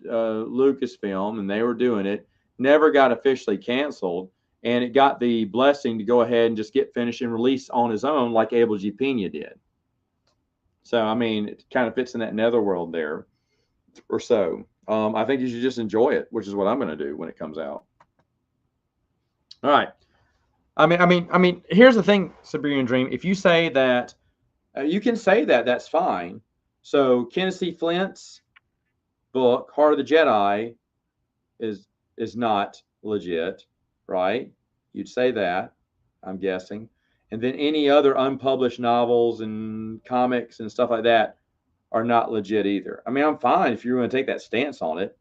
Lucasfilm, and they were doing it. Never got officially canceled, and it got the blessing to go ahead and just get finished and released on his own, like Abel G. Pena did. So I mean, it kind of fits in that netherworld there, or so. I think you should just enjoy it, which is what I'm going to do when it comes out. All right. I mean, here's the thing, Siberian Dream. If you say that, you can say that. That's fine. So Kenneth C. Flint's book, Heart of the Jedi, is not legit, right? You'd say that, I'm guessing. And then any other unpublished novels and comics and stuff like that are not legit either. I mean, I'm fine if you're going to take that stance on it.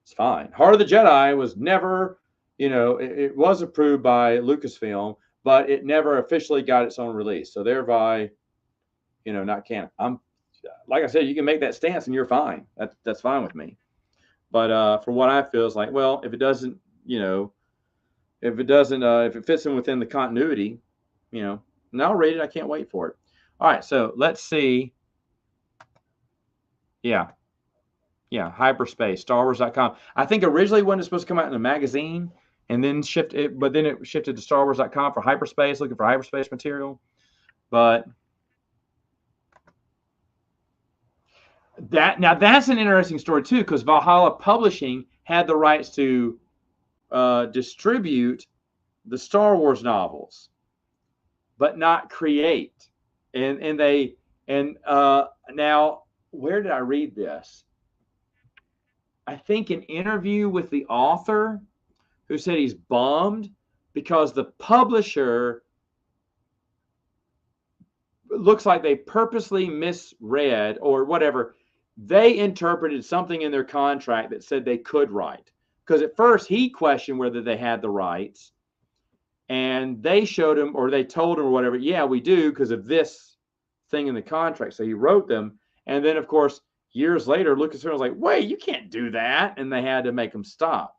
It's fine. Heart of the Jedi was never, it was approved by Lucasfilm, but it never officially got its own release. So thereby, not canon. Like I said, you can make that stance and you're fine. That's fine with me. But from what I feel is like, well, if it doesn't, if it fits in within the continuity, and I'll read it. I can't wait for it. All right, so let's see. Yeah, hyperspace, StarWars.com. I think originally when it was supposed to come out in a magazine, and then but then it shifted to StarWars.com for hyperspace, looking for hyperspace material. But that's an interesting story too, because Valhalla Publishing had the rights to distribute the Star Wars novels, but not create. And now, where did I read this? I think an interview with the author, who said he's bummed because the publisher looks like they purposely misread or whatever. They interpreted something in their contract that said they could write. Because at first he questioned whether they had the rights, and they showed him, or they told him or whatever, yeah, we do because of this thing in the contract. So he wrote them. And then, of course, years later, Lucasfilm was like, wait, you can't do that. And they had to make them stop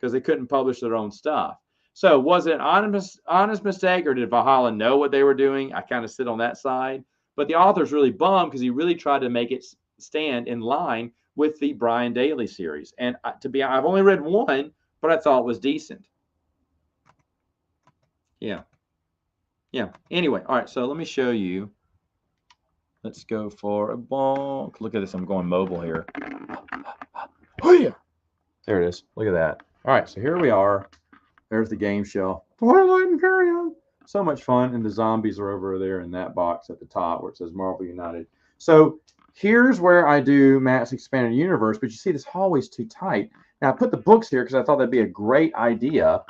because they couldn't publish their own stuff. So was it an honest mistake, or did Valhalla know what they were doing? I kind of sit on that side. But the author's really bummed because he really tried to make it stand in line with the Brian Daley series. And I've only read one, but I thought it was decent. Yeah. Anyway, all right, so let me show you. Let's go for a bonk. Look at this. I'm going mobile here. Oh, yeah. There it is. Look at that. All right, so here we are. There's the game shelf. Twilight Imperium. So much fun. And the zombies are over there in that box at the top where it says Marvel United. So here's where I do Matt's Expanded Universe. But you see, this hallway's too tight. Now, I put the books here because I thought that'd be a great idea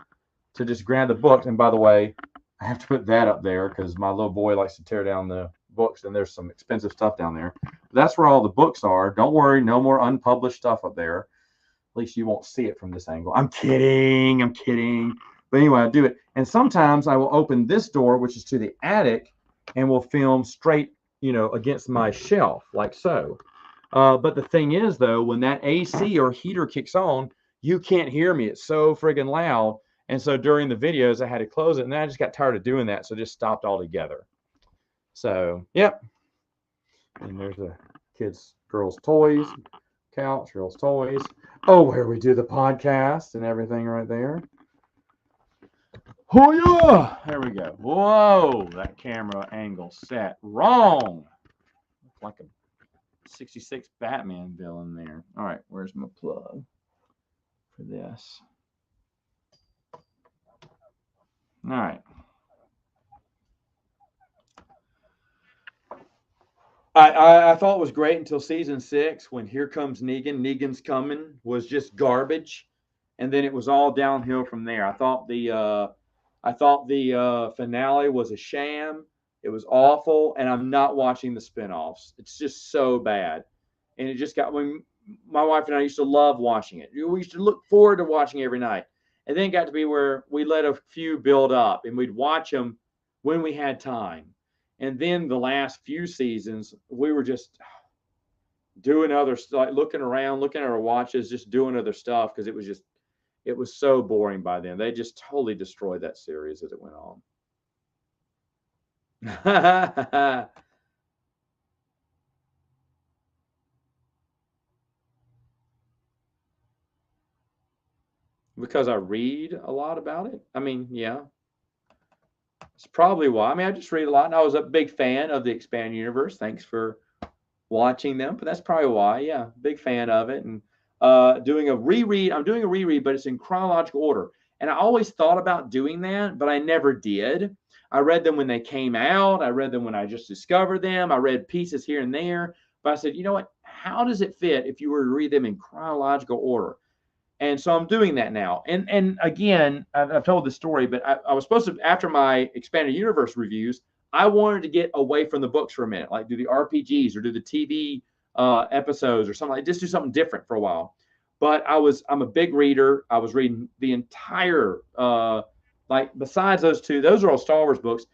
to just grab the books. And by the way, I have to put that up there because my little boy likes to tear down the books. And there's some expensive stuff down there. That's where all the books are. Don't worry, no more unpublished stuff up there. At least you won't see it from this angle. I'm kidding. I'm kidding. But anyway, I do it. And sometimes I will open this door, which is to the attic, and will film straight, against my shelf, like so. But the thing is, though, when that AC or heater kicks on, you can't hear me. It's so friggin' loud. And so during the videos, I had to close it. And then I just got tired of doing that, so just stopped altogether. So, yep. And there's the kids, girls' toys. Couch, girls' toys. Oh, where we do the podcast and everything right there. Oh, yeah. There we go. Whoa, that camera angle set wrong. Like a 66 Batman villain there. All right, where's my plug for this? All right. I thought it was great until season 6 when Here Comes Negan. Negan's Coming was just garbage, and then it was all downhill from there. I thought the finale was a sham. It was awful, and I'm not watching the spinoffs. It's just so bad, and it just got when my wife and I used to love watching it. We used to look forward to watching it every night, and then it got to be where we let a few build up, and we'd watch them when we had time. And then the last few seasons, we were just doing other stuff, like looking around, looking at our watches, just doing other stuff because it was so boring by then. They just totally destroyed that series as it went on. Because I read a lot about it. I mean, yeah. It's probably why. I mean, I just read a lot, and I was a big fan of the Expanded Universe. Thanks for watching them, but that's probably why. Yeah, big fan of it, and doing a reread. I'm doing a reread, but it's in chronological order. And I always thought about doing that, but I never did. I read them when they came out. I read them when I just discovered them. I read pieces here and there, but I said, you know what? How does it fit if you were to read them in chronological order? And so I'm doing that now. And again, I've told this story, but I was supposed to, after my Expanded Universe reviews, I wanted to get away from the books for a minute, like do the RPGs or do the TV episodes or something like just do something different for a while. But I'm a big reader. I was reading the entire, like besides those two, those are all Star Wars books.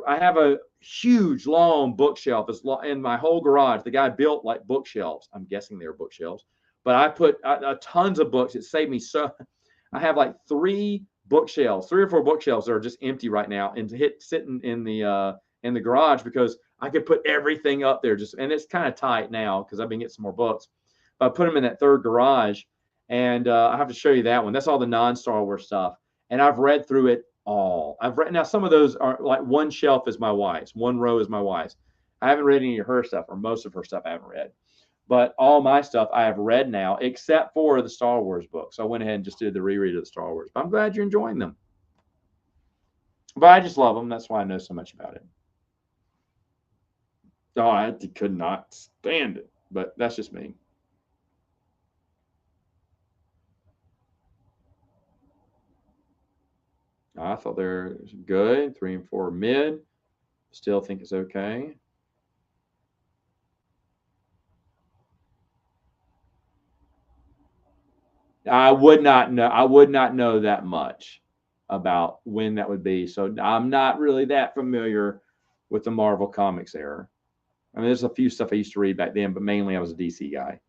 I have a huge, long bookshelf in my whole garage. The guy built like bookshelves. I'm guessing they were bookshelves. But I put tons of books. It saved me so. I have like 3 or 4 bookshelves that are just empty right now, and sitting in the garage because I could put everything up there. And it's kind of tight now because I've been getting some more books. But I put them in that third garage, and I have to show you that one. That's all the non-Star Wars stuff, and I've read through it all. I've read now. Some of those are like one shelf is my wife's, one row is my wife's. I haven't read any of her stuff, or most of her stuff I haven't read. But all my stuff I have read now, except for the Star Wars books. I went ahead and just did the reread of the Star Wars. But I'm glad you're enjoying them. But I just love them. That's why I know so much about it. Oh, I could not stand it. But that's just me. I thought they're good. 3 and 4 mid. Still think it's okay. I would not know that much about when that would be. So I'm not really that familiar with the Marvel Comics era. I mean, there's a few stuff I used to read back then, but mainly I was a DC guy.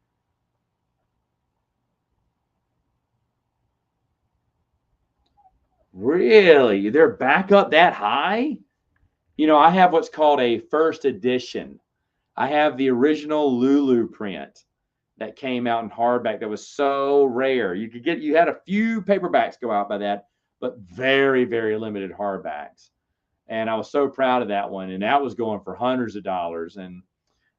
Really? They're back up that high? I have what's called a first edition. I have the original Lulu print that came out in hardback that was so rare. You had a few paperbacks go out by that, but very, very limited hardbacks. And I was so proud of that one. And that was going for hundreds of dollars. And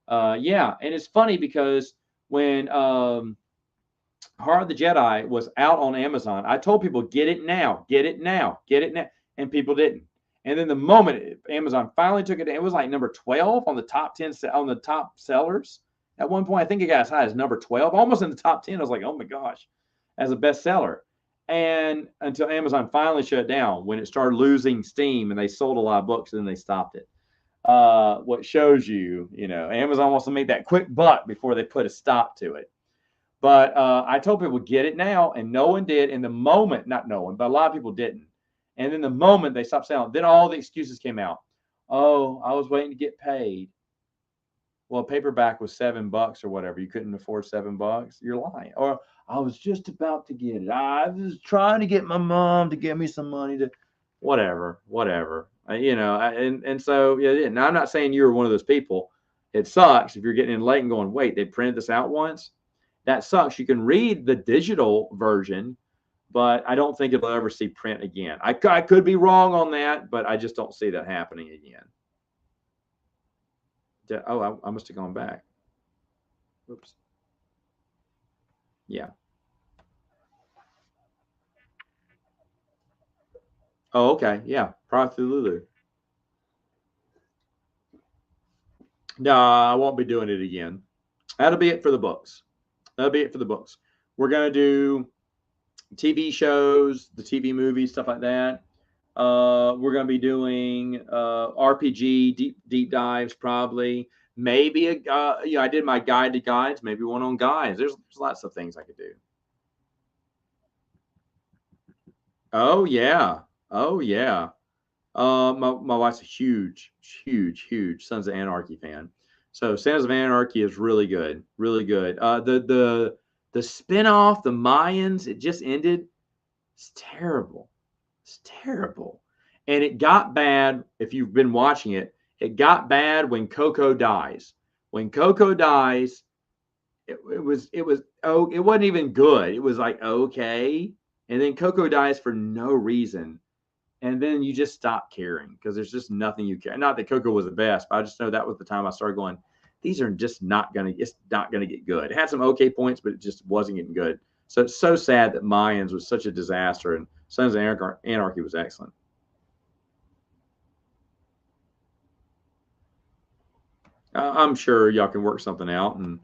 Yeah, and it's funny because when Heart of the Jedi was out on Amazon, I told people, get it now, get it now, get it now, and people didn't. And then the moment Amazon finally took it, it was like number 12 on the top 10 on the top sellers. At one point, I think it got as high as number 12, almost in the top 10. I was like, oh my gosh, as a bestseller. And until Amazon finally shut down, when it started losing steam and they sold a lot of books, and then they stopped it. What shows you, Amazon wants to make that quick buck before they put a stop to it. But I told people, get it now, and no one did. In the moment, not no one, but a lot of people didn't. And then the moment they stopped selling, then all the excuses came out. Oh, I was waiting to get paid. Well, a paperback was $7 or whatever. You couldn't afford $7. You're lying. Or I was just about to get it. I was trying to get my mom to give me some money to, whatever. And so yeah. Now I'm not saying you're one of those people. It sucks if you're getting in late and going, wait, they printed this out once. That sucks. You can read the digital version, but I don't think it'll ever see print again. I could be wrong on that, but I just don't see that happening again. Oh, I must have gone back. Oops. Yeah. Oh, okay. Yeah. Project Lulu. No, I won't be doing it again. That'll be it for the books. That'll be it for the books. We're going to do TV shows, the TV movies, stuff like that. We're going to be doing RPG deep dives, probably. Maybe I did my guide to guides. Maybe one on guides. There's lots of things I could do. Oh yeah, oh yeah. My wife's a huge Sons of Anarchy fan. So Sons of Anarchy is really good, really good. The spinoff, the Mayans, it just ended. It's terrible. It's terrible. And it got bad, if you've been watching it, it got bad when Coco dies. When Coco dies, it was it wasn't even good. It was like okay. And then Coco dies for no reason. And then you just stop caring because there's just nothing you care. Not that Coco was the best, but I just know that was the time I started going, these are just it's not gonna get good. It had some okay points, but it just wasn't getting good. So it's so sad that Mayans was such a disaster and Sons of Anarchy was excellent. I'm sure y'all can work something out. And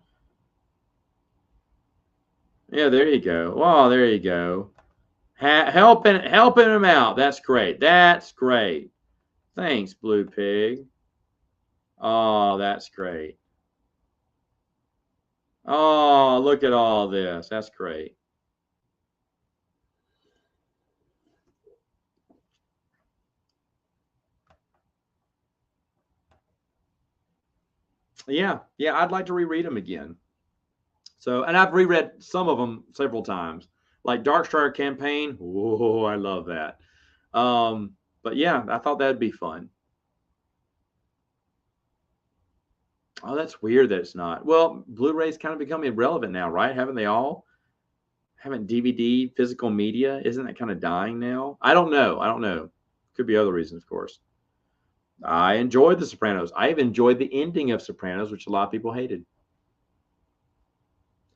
yeah, there you go. Oh, there you go. Helping them out. That's great. That's great. Thanks, Blue Pig. Oh, that's great. Oh, look at all this. That's great. Yeah, yeah, I'd like to reread them again. So, and I've reread some of them several times, like Darkstrider Campaign. Oh, I love that. But yeah, I thought that'd be fun. Oh, that's weird that it's not. Well, Blu-ray's kind of become irrelevant now, right? Haven't they all? Haven't DVD physical media? Isn't that kind of dying now? I don't know. I don't know. Could be other reasons, of course. I enjoyed The Sopranos. I've enjoyed the ending of Sopranos, which a lot of people hated.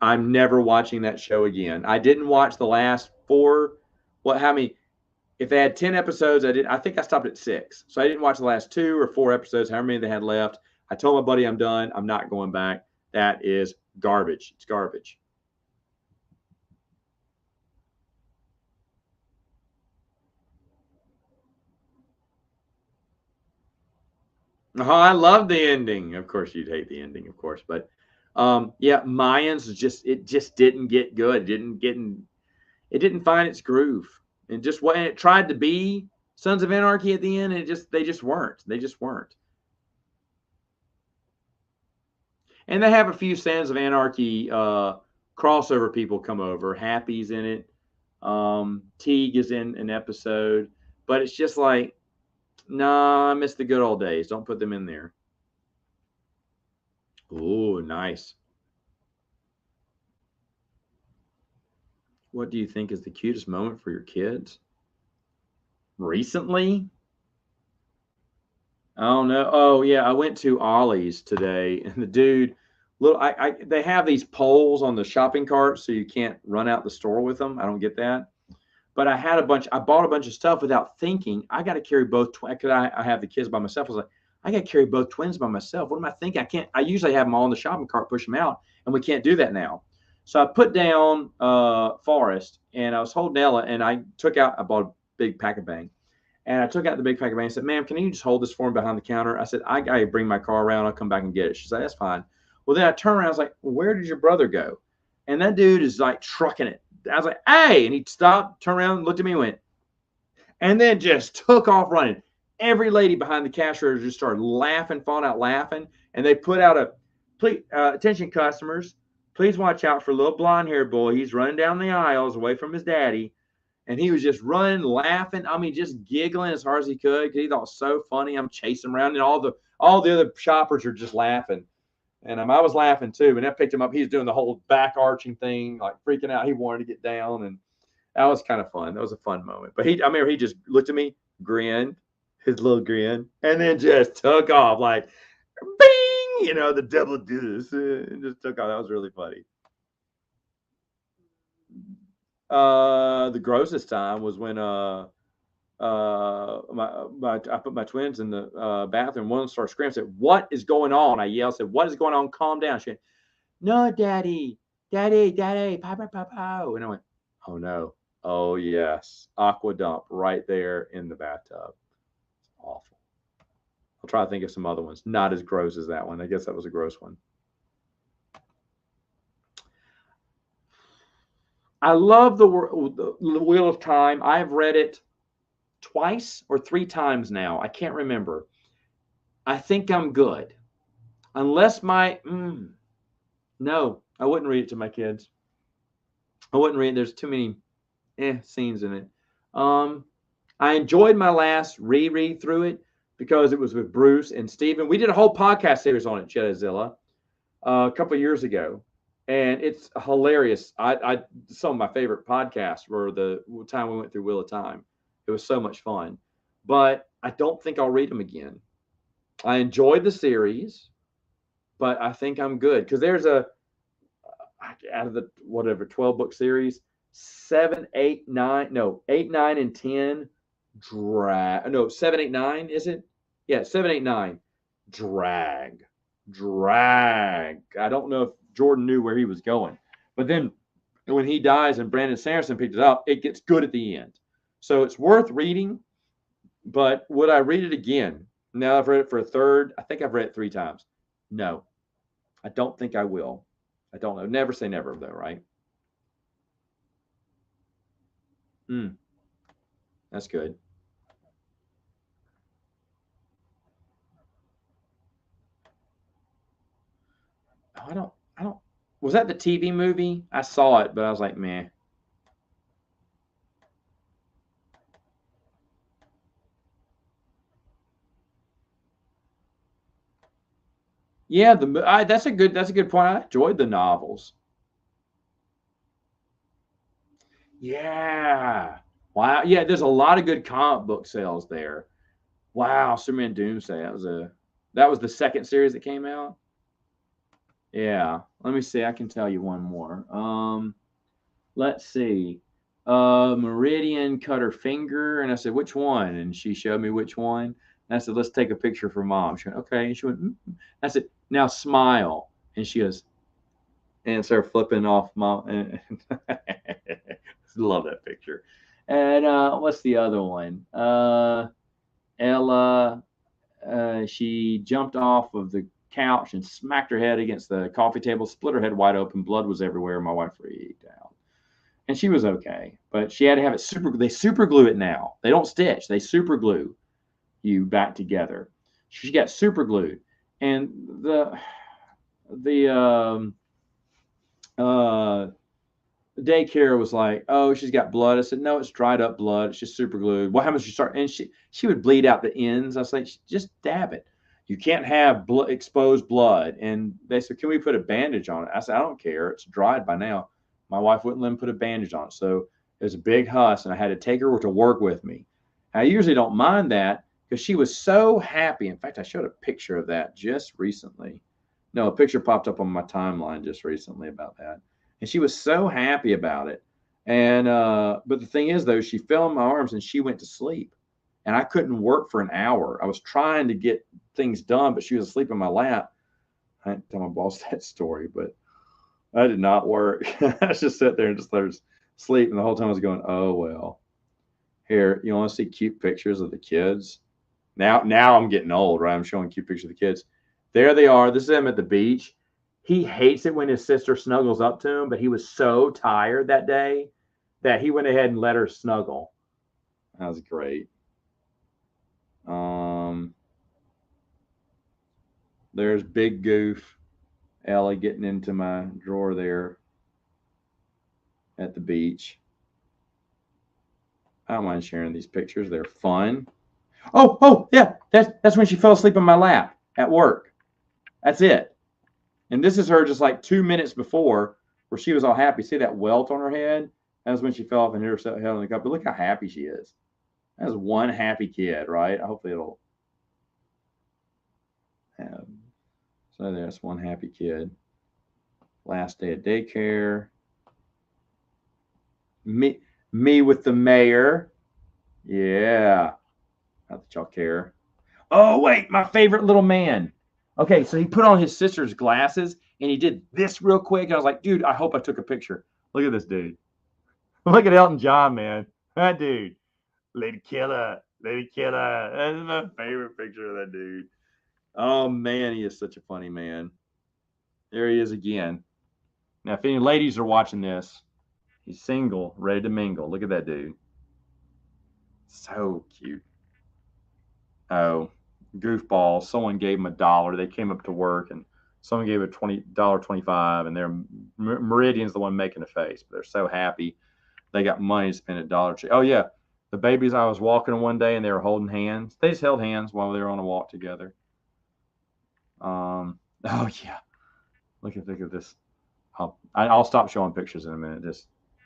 I'm never watching that show again. I didn't watch the last four. What? How many? If they had 10 episodes, I did. I think I stopped at 6. So I didn't watch the last 2 or 4 episodes, however many they had left. I told my buddy I'm done. I'm not going back. That is garbage. It's garbage. Oh, I love the ending. Of course, you'd hate the ending, of course, but yeah, Mayans just didn't get good. It didn't find its groove. And just what it tried to be Sons of Anarchy at the end, they just weren't. They just weren't. And they have a few Sons of Anarchy crossover people come over. Happy's in it. Teague is in an episode, but it's just like, nah, I miss the good old days. Don't put them in there. Oh, nice. What do you think is the cutest moment for your kids? Recently? I don't know. Oh yeah, I went to Ollie's today, and the dude, they have these poles on the shopping cart, so you can't run out the store with them. I don't get that. But I bought a bunch of stuff without thinking. I got to carry both, because I have the kids by myself. I was like, I got to carry both twins by myself. What am I thinking? I can't, I usually have them all in the shopping cart, push them out, and we can't do that now. So I put down Forrest, and I was holding Ella, and I bought a big pack of bang. And I took out the big pack of bang and said, ma'am, can you just hold this for me behind the counter? I said, I got to bring my car around. I'll come back and get it. She said, that's fine. Well, then I turned around. I was like, well, where did your brother go? And that dude is like trucking it. I was like, hey, and he stopped, turned around, looked at me, and went, and then just took off running. Every lady behind the cash register just started laughing, falling out laughing, and they put out a, please, attention customers, please watch out for little blonde-haired boy. He's running down the aisles away from his daddy, and he was just running, laughing. I mean, just giggling as hard as he could because he thought it was so funny. I'm chasing him around, and all the other shoppers are just laughing. And I was laughing too. And I picked him up. He was doing the whole back arching thing, like freaking out. He wanted to get down, and that was kind of fun. That was a fun moment. But I remember he just looked at me, grinned, his little grin, and then just took off like, bing, the devil did this, and just took off. That was really funny. The grossest time was when I put my twins in the bathroom. One of them started screaming. I said, "What is going on?" I yelled. I said, "What is going on? Calm down." She went, "No, daddy, papa, papa." And I went, "Oh no, oh yes, aqua dump right there in the bathtub. It's awful." I'll try to think of some other ones. Not as gross as that one. I guess that was a gross one. I love the Wheel of Time. I've read it twice or three times now. I can't remember. I think I'm good. Unless no, I wouldn't read it to my kids. I wouldn't read it. There's too many scenes in it. I enjoyed my last reread through it because it was with Bruce and Steven. We did a whole podcast series on it, Jedazilla, a couple of years ago, and it's hilarious. Some of my favorite podcasts were the time we went through Wheel of Time. It was so much fun, but I don't think I'll read them again. I enjoyed the series, but I think I'm good because there's out of the 12-book series, 7, 8, 9, no, 8, 9, and 10 drag. No, 7, 8, 9, is it? Yeah, 7, 8, 9 drag. I don't know if Jordan knew where he was going, but then when he dies and Brandon Sanderson picked it up, it gets good at the end. So it's worth reading, but would I read it again? Now I've read it for a third. I think I've read it 3 times. No, I don't think I will. I don't know. Never say never, though, right? That's good. I don't. Was that the TV movie? I saw it, but I was like, meh. Yeah, that's a good point. I enjoyed the novels. Yeah. Wow. Yeah, there's a lot of good comic book sales there. Wow, Superman Doomsday. That was the second series that came out. Yeah. Let me see. I can tell you one more. Let's see. Meridian cut her finger, and I said, "Which one?" And she showed me which one. And I said, "Let's take a picture for Mom." She went, "Okay." And she went, I said, "Now smile." And she goes, and started flipping off Mom. Love that picture. And what's the other one? Ella, she jumped off of the couch and smacked her head against the coffee table, split her head wide open. Blood was everywhere. My wife freaked out. And she was okay, but she had to have it they super glue it now. They don't stitch, they super glue you back together. She got super glued. And the daycare was like, "Oh, she's got blood." I said, "No, it's dried up blood. It's just super glued." What happens? You start, and she would bleed out the ends. I was like, "Just dab it. You can't have exposed blood." And they said, "Can we put a bandage on it?" I said, "I don't care. It's dried by now." My wife wouldn't let me put a bandage on it, so it was a big huss, and I had to take her to work with me. I usually don't mind that because she was so happy. In fact, I showed a picture of that just recently. No, a picture popped up on my timeline just recently about that. And she was so happy about it. And but the thing is though, she fell in my arms and she went to sleep. And I couldn't work for an hour. I was trying to get things done, but she was asleep in my lap. I didn't tell my boss that story, but that did not work. I just sat there and just let her sleep. And the whole time I was going, oh well. Here, you want to see cute pictures of the kids? Now I'm getting old, right? I'm showing cute pictures of the kids. There they are. This is him at the beach. He hates it when his sister snuggles up to him, but he was so tired that day that he went ahead and let her snuggle. That was great. There's Big Goof, Ellie getting into my drawer there at the beach. I don't mind sharing these pictures. They're fun. Oh, yeah. That's when she fell asleep in my lap at work. That's it. And this is her just like 2 minutes before where she was all happy. See that welt on her head? That was when she fell off and hit herself head on the cup. But look how happy she is. That was one happy kid, right? Hopefully it'll have. So there's one happy kid. Last day of daycare. Me with the mayor. Yeah. Not that y'all care. Oh, wait, my favorite little man. Okay, so he put on his sister's glasses and he did this real quick. And I was like, dude, I hope I took a picture. Look at this dude. Look at Elton John, man. That dude. Lady Killer. Lady Killer. That's my favorite picture of that dude. Oh, man, he is such a funny man. There he is again. Now, if any ladies are watching this, he's single, ready to mingle. Look at that dude. So cute. Oh, goofball. Someone gave him $1. They came up to work and someone gave a $20.25, and their Meridian's the one making the face. But they're so happy they got money to spend at Dollar Tree. Oh yeah, the babies. I was walking one day and they were holding hands. They just held hands while they were on a walk together. Oh yeah, look at this. I'll stop showing pictures in a minute.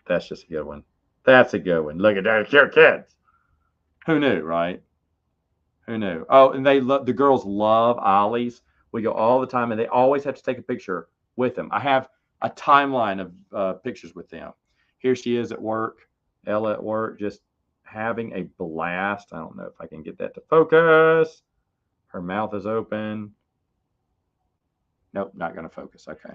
That's just a good one. That's a good one. Look at that, cute kids. Who knew, right? Who knew? Oh, and the girls love Ollie's. We go all the time, and they always have to take a picture with them. I have a timeline of pictures with them. Here she is at work, Ella at work, just having a blast. I don't know if I can get that to focus. Her mouth is open. Nope, not going to focus. Okay.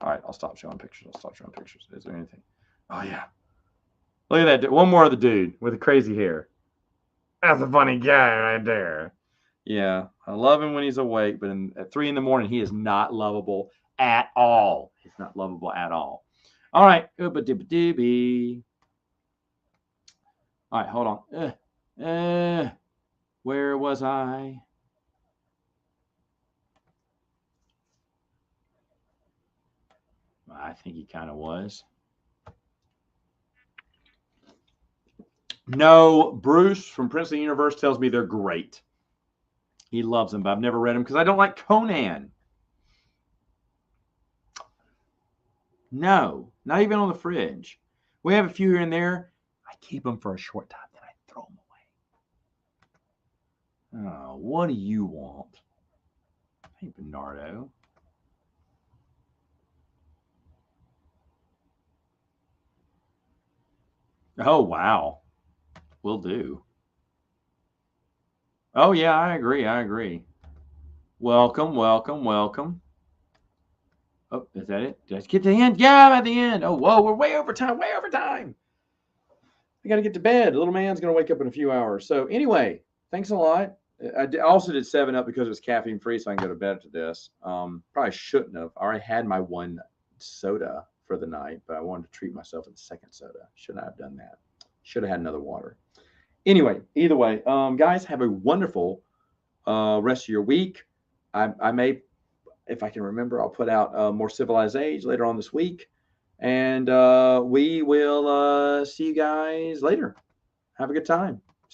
All right, I'll stop showing pictures. Is there anything? Oh, yeah. Look at that. One more of the dude with the crazy hair. That's a funny guy right there. Yeah, I love him when he's awake, but at 3 in the morning, he is not lovable at all. He's not lovable at all. All right. Ooba-dibba-dibby. All right, hold on. Where was I? I think he kind of was. No, Bruce from Princeton Universe tells me they're great. He loves them, but I've never read them because I don't like Conan. No, not even on the fridge. We have a few here and there. I keep them for a short time, then I throw them away. Oh, what do you want? Hey, Bernardo. Oh, wow. Will do. Oh, yeah, I agree. Welcome. Oh, is that it? Did I get to the end? Yeah, I'm at the end. Oh, whoa, we're way over time. I got to get to bed. The little man's going to wake up in a few hours. So anyway, thanks a lot. I also did 7-Up because it was caffeine free, so I can go to bed after this. Probably shouldn't have. I already had my one soda for the night, but I wanted to treat myself with the second soda. Should not have done that. Should have had another water. Anyway, either way, guys, have a wonderful rest of your week. I may, if I can remember, I'll put out More Civilized Age later on this week. And we will see you guys later. Have a good time.